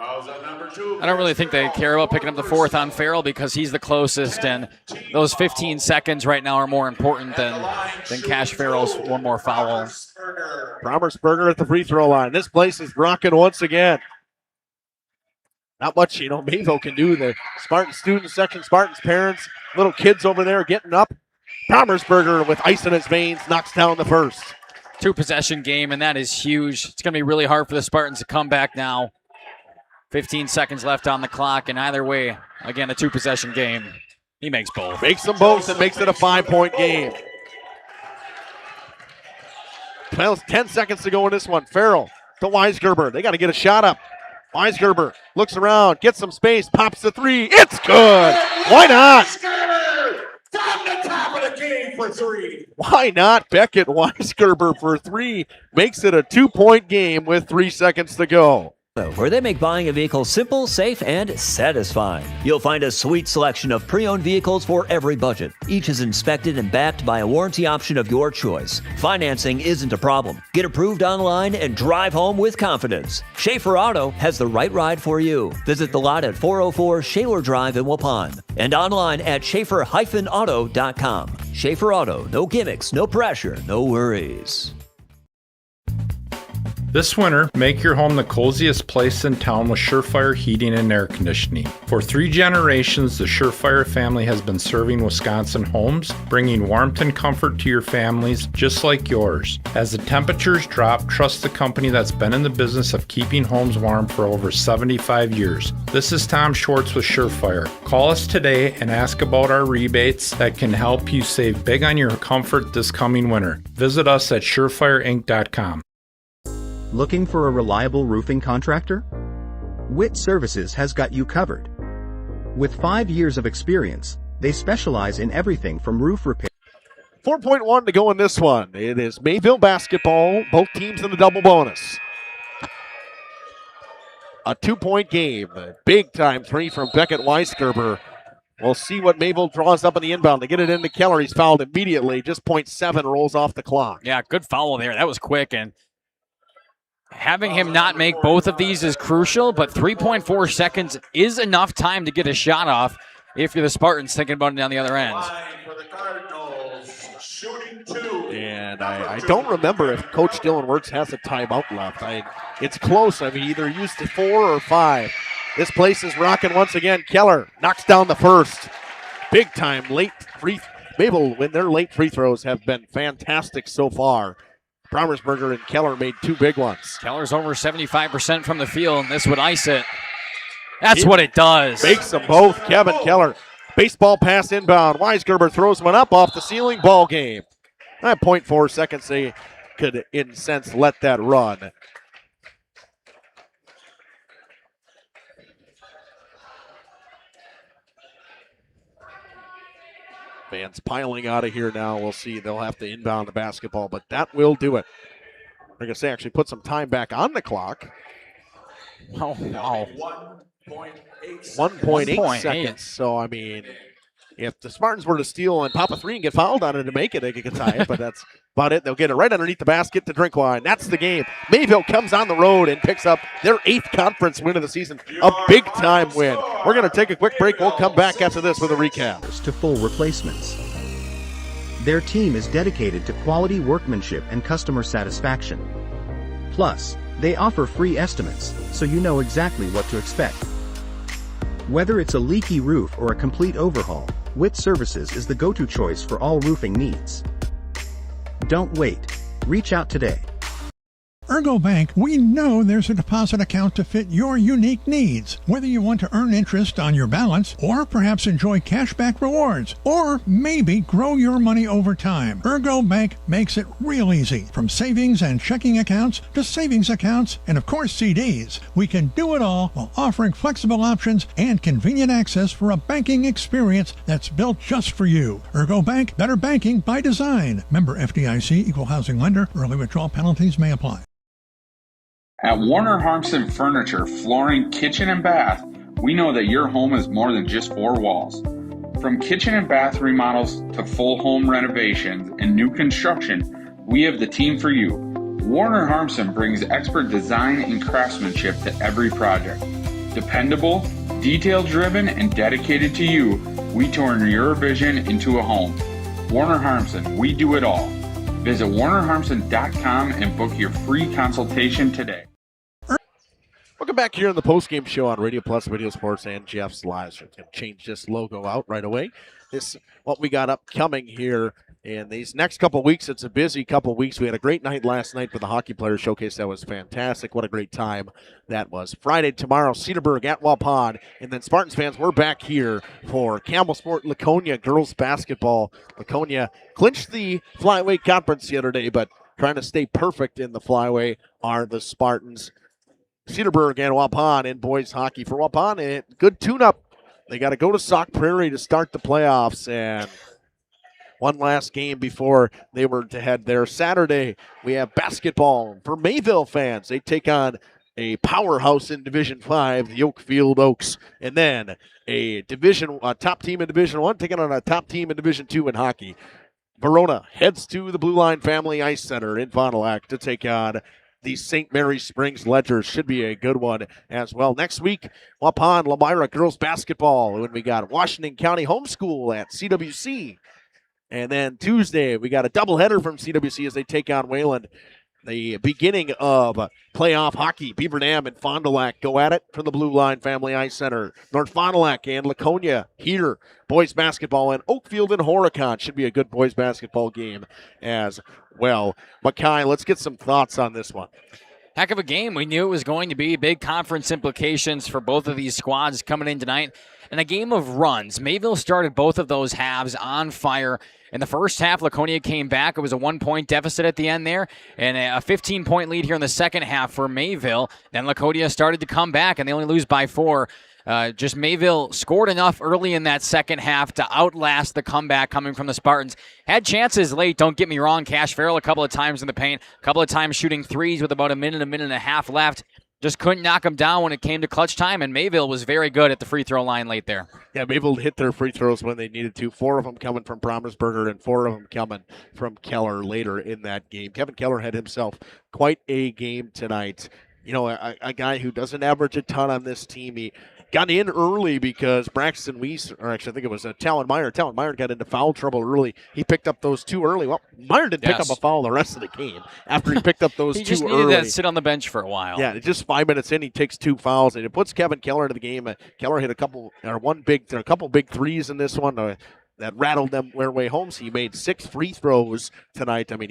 I don't really think they care about picking up the fourth on Farrell because he's the closest, and those 15 seconds right now are more important than Cash Farrell's one more foul. Brommersberger at the free throw line. This place is rocking once again. Not much, Mayville can do. The Spartan student section, Spartans parents, little kids over there getting up. Brommersberger with ice in his veins knocks down the first. 2-possession game, and that is huge. It's going to be really hard for the Spartans to come back now. 15 seconds left on the clock, and either way, again, a 2-possession game. He makes both. Makes them both and makes it a 5-point game. 10 seconds to go in this one. Farrell to Weisgerber. They got to get a shot up. Weisgerber looks around, gets some space, pops the three. It's good. Why not? Top of the game for three. Why not? Beckett Weisgerber for three makes it a 2-point game with 3 seconds to go. Where they make buying a vehicle simple, safe, and satisfying. You'll find a sweet selection of pre-owned vehicles for every budget. Each is inspected and backed by a warranty option of your choice. Financing isn't a problem. Get approved online and drive home with confidence. Schaefer Auto has the right ride for you. Visit the lot at 404 Shaler Drive in Waupun and online at schaefer-auto.com. Schaefer Auto, no gimmicks, no pressure, no worries. This winter, make your home the coziest place in town with Surefire Heating and Air Conditioning. For 3 generations, the Surefire family has been serving Wisconsin homes, bringing warmth and comfort to your families just like yours. As the temperatures drop, trust the company that's been in the business of keeping homes warm for over 75 years. This is Tom Schwartz with Surefire. Call us today and ask about our rebates that can help you save big on your comfort this coming winter. Visit us at surefireinc.com. Looking for a reliable roofing contractor? Witt Services has got you covered. With 5 years of experience, they specialize in everything from roof repair. 4.1 to go in this one. It is Mayville basketball, both teams in the double bonus. A 2-point game. A big-time three from Beckett Weisgerber. We'll see what Mayville draws up in the inbound. They get it into Keller. He's fouled immediately. Just 0.7 rolls off the clock. Yeah, good foul there. That was quick, and having him not make both of these is crucial, but 3.4 seconds is enough time to get a shot off if you're the Spartans thinking about it down the other end. And I don't remember if Coach Dylan Wirtz has a timeout left. It's close. I mean, either used to 4 or 5. This place is rocking once again. Keller knocks down the first. Big time late free. Mayville, when their late free throws have been fantastic so far. Brommersberger and Keller made 2 big ones. Keller's over 75% from the field, and this would ice it. That's what it does. Makes them both. Kevin Keller. Baseball pass inbound. Weisgerber throws one up off the ceiling. Ball game. At 0.4 seconds, they could, in sense, let that run. Fans piling out of here now. We'll see. They'll have to inbound the basketball, but that will do it. They're going to say actually put some time back on the clock. Oh, wow. 1.8 seconds. So, I mean, if the Spartans were to steal and pop a three and get fouled on it to make it, they could tie it, but that's about it. They'll get it right underneath the basket to Drinkwine. That's the game. Mayville comes on the road and picks up their 8th conference win of the season. A big-time win. We're going to take a quick break. We'll come back after this with a recap. To full replacements. Their team is dedicated to quality workmanship and customer satisfaction. Plus, they offer free estimates, so you know exactly what to expect. Whether it's a leaky roof or a complete overhaul, Witt Services is the go-to choice for all roofing needs. Don't wait. Reach out today. Ergo Bank, we know there's a deposit account to fit your unique needs. Whether you want to earn interest on your balance, or perhaps enjoy cashback rewards, or maybe grow your money over time, Ergo Bank makes it real easy. From savings and checking accounts to savings accounts and, of course, CDs. We can do it all while offering flexible options and convenient access for a banking experience that's built just for you. Ergo Bank, better banking by design. Member FDIC, equal housing lender. Early withdrawal penalties may apply. At Warner Harmson Furniture, Flooring, Kitchen, and Bath, we know that your home is more than just 4 walls. From kitchen and bath remodels to full home renovations and new construction, we have the team for you. Warner Harmson brings expert design and craftsmanship to every project. Dependable, detail-driven, and dedicated to you, we turn your vision into a home. Warner Harmson, we do it all. Visit warnerharmson.com and book your free consultation today. Welcome back here on the postgame show on Radio Plus, Video Sports, and Jeff's Live. So going to change this logo out right away. This what we got upcoming here in these next couple weeks. It's a busy couple weeks. We had a great night last night for the Hockey Players Showcase. That was fantastic. What a great time that was. Friday, tomorrow, Cedarburg at Waupun. And then Spartans fans, we're back here for Campbell Sport Laconia girls basketball. Laconia clinched the flyweight conference the other day, but trying to stay perfect in the flyway are the Spartans. Cedarburg and Waupun in boys hockey. For Waupun, a good tune-up. They got to go to Sauk Prairie to start the playoffs, and one last game before they were to head there. Saturday, we have basketball for Mayville fans. They take on a powerhouse in Division 5, the Oakfield Oaks, and then a top team in Division 1 taking on a top team in Division 2 in hockey. Verona heads to the Blue Line Family Ice Center in Fond du Lac to take on the St. Mary Springs Ledgers. Should be a good one as well. Next week, Waupun, Lamira girls basketball. When we got Washington County Homeschool at CWC. And then Tuesday, we got a doubleheader from CWC as they take on Wayland. The beginning of playoff hockey. Beaver Dam and Fond du Lac go at it from the Blue Line Family Ice Center. North Fond du Lac and Laconia here. Boys basketball and Oakfield and Horicon. Should be a good boys basketball game as well. Mackay, let's get some thoughts on this one. Heck of a game. We knew it was going to be big conference implications for both of these squads coming in tonight. And a game of runs. Mayville started both of those halves on fire. In the first half, Laconia came back. It was a 1-point deficit at the end there, and a 15-point lead here in the second half for Mayville. Then Laconia started to come back, and they only lose by 4. Just Mayville scored enough early in that second half to outlast the comeback coming from the Spartans. Had chances late, don't get me wrong. Cash Farrell a couple of times in the paint, a couple of times shooting threes with about a minute and a half left. Just couldn't knock them down when it came to clutch time, and Mayville was very good at the free throw line late there. Yeah, Mayville hit their free throws when they needed to. 4 of them coming from Promisberger and 4 of them coming from Keller later in that game. Kevin Keller had himself quite a game tonight. You know, a guy who doesn't average a ton on this team. He got in early because Braxton Weiss, or actually I think it was Talon Meyer. Talon Meyer got into foul trouble early. He picked up those 2 early. Well, Meyer didn't pick up a foul the rest of the game after he picked up those 2 early. He just needed to sit on the bench for a while. Yeah, just 5 minutes in, he takes 2 fouls, and it puts Kevin Keller into the game. Keller hit a couple big threes in this one that rattled them their way home. So he made 6 free throws tonight. I mean,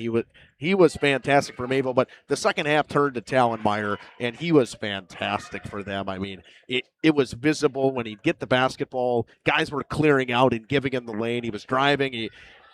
he was fantastic for Mayville, but the second half turned to Talon Meyer, and he was fantastic for them. I mean, it was visible when he'd get the basketball. Guys were clearing out and giving him the lane. He was driving.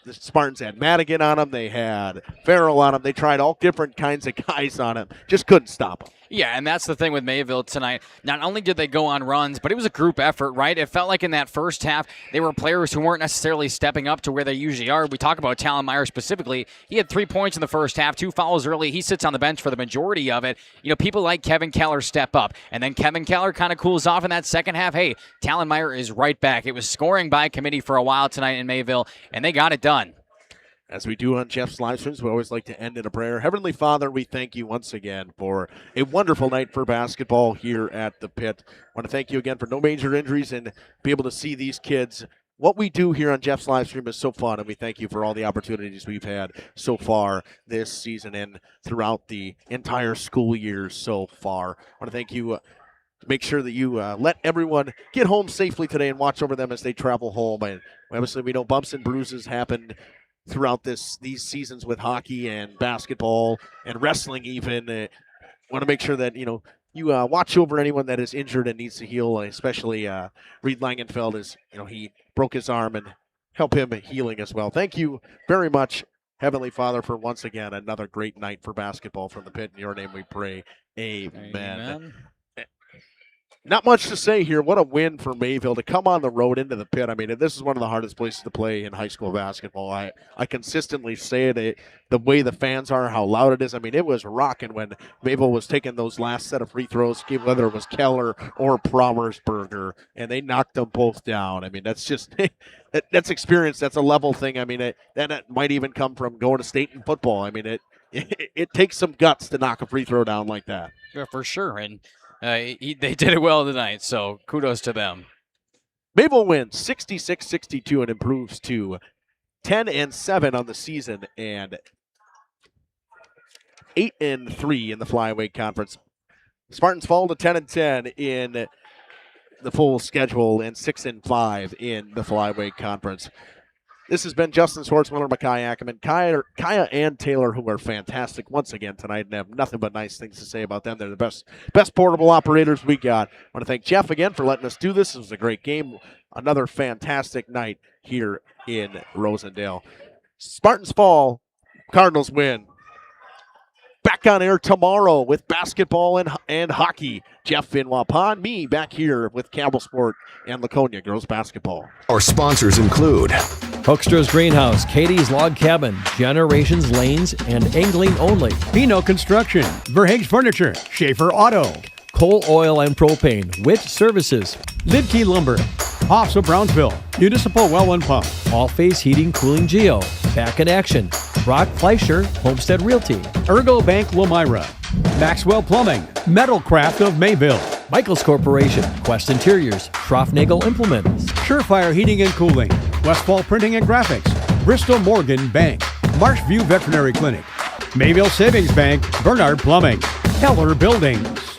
The Spartans had Madigan on him. They had Farrell on him. They tried all different kinds of guys on him. Just couldn't stop him. Yeah, and that's the thing with Mayville tonight. Not only did they go on runs, but it was a group effort, right? It felt like in that first half, they were players who weren't necessarily stepping up to where they usually are. We talk about Talon Meyer specifically. He had 3 points in the first half, 2 fouls early. He sits on the bench for the majority of it. You know, people like Kevin Keller step up, and then Kevin Keller kind of cools off in that second half. Hey, Talon Meyer is right back. It was scoring by committee for a while tonight in Mayville, and they got it done. As we do on Jeff's live streams, we always like to end in a prayer. Heavenly Father, we thank you once again for a wonderful night for basketball here at the Pit. I want to thank you again for no major injuries and be able to see these kids. What we do here on Jeff's live stream is so fun, and we thank you for all the opportunities we've had so far this season and throughout the entire school year so far. I want to thank you. Make sure that you let everyone get home safely today and watch over them as they travel home. And obviously, we know bumps and bruises happen throughout these seasons with hockey and basketball and wrestling even. Want to make sure that, you watch over anyone that is injured and needs to heal, especially Reed Langenfeld, as he broke his arm, and help him healing as well. Thank you very much, Heavenly Father, for once again another great night for basketball from the Pit. In your name we pray. Amen. Not much to say here. What a win for Mayville to come on the road into the Pit. I mean, this is one of the hardest places to play in high school basketball. I consistently say it, the way the fans are, how loud it is. I mean, it was rocking when Mayville was taking those last set of free throws, whether it was Keller or Promersberger, and they knocked them both down. I mean, that's just that's experience. That's a level thing. I mean, that might even come from going to state in football. I mean, it takes some guts to knock a free throw down like that. Yeah, for sure. And they did it well tonight, so kudos to them. Mayville wins 66-62 and improves to 10-7 on the season and 8-3 in the flyweight conference. Spartans fall to 10-10 in the full schedule and 6-5 in the flyweight conference. This has been Justin Schwartzmiller, Makai Ackerman, Kaya and Taylor, who are fantastic once again tonight and have nothing but nice things to say about them. They're the best portable operators we got. I want to thank Jeff again for letting us do this. It was a great game. Another fantastic night here in Rosendale. Spartans fall, Cardinals win. Back on air tomorrow with basketball and hockey. Jeff in Waupun, me back here with Campbell Sport and Laconia girls basketball. Our sponsors include Hoekstra's Greenhouse, Katie's Log Cabin, Generations Lanes, and Angling Only. Pino Construction, Verhaeg's Furniture, Schaefer Auto, Coal, Oil, and Propane, Witt Services, Lidkey Lumber, Hoffs of Brownsville, Municipal Well and Pump, All Face Heating, Cooling Geo, Back in Action, Brock Fleischer, Homestead Realty, Ergo Bank Lomira, Maxwell Plumbing, Metalcraft of Mayville, Michaels Corporation, Quest Interiors, Schroffnagel Implements, Surefire Heating and Cooling, Westfall Printing and Graphics, Bristol Morgan Bank, Marshview Veterinary Clinic, Mayville Savings Bank, Bernard Plumbing, Keller Buildings.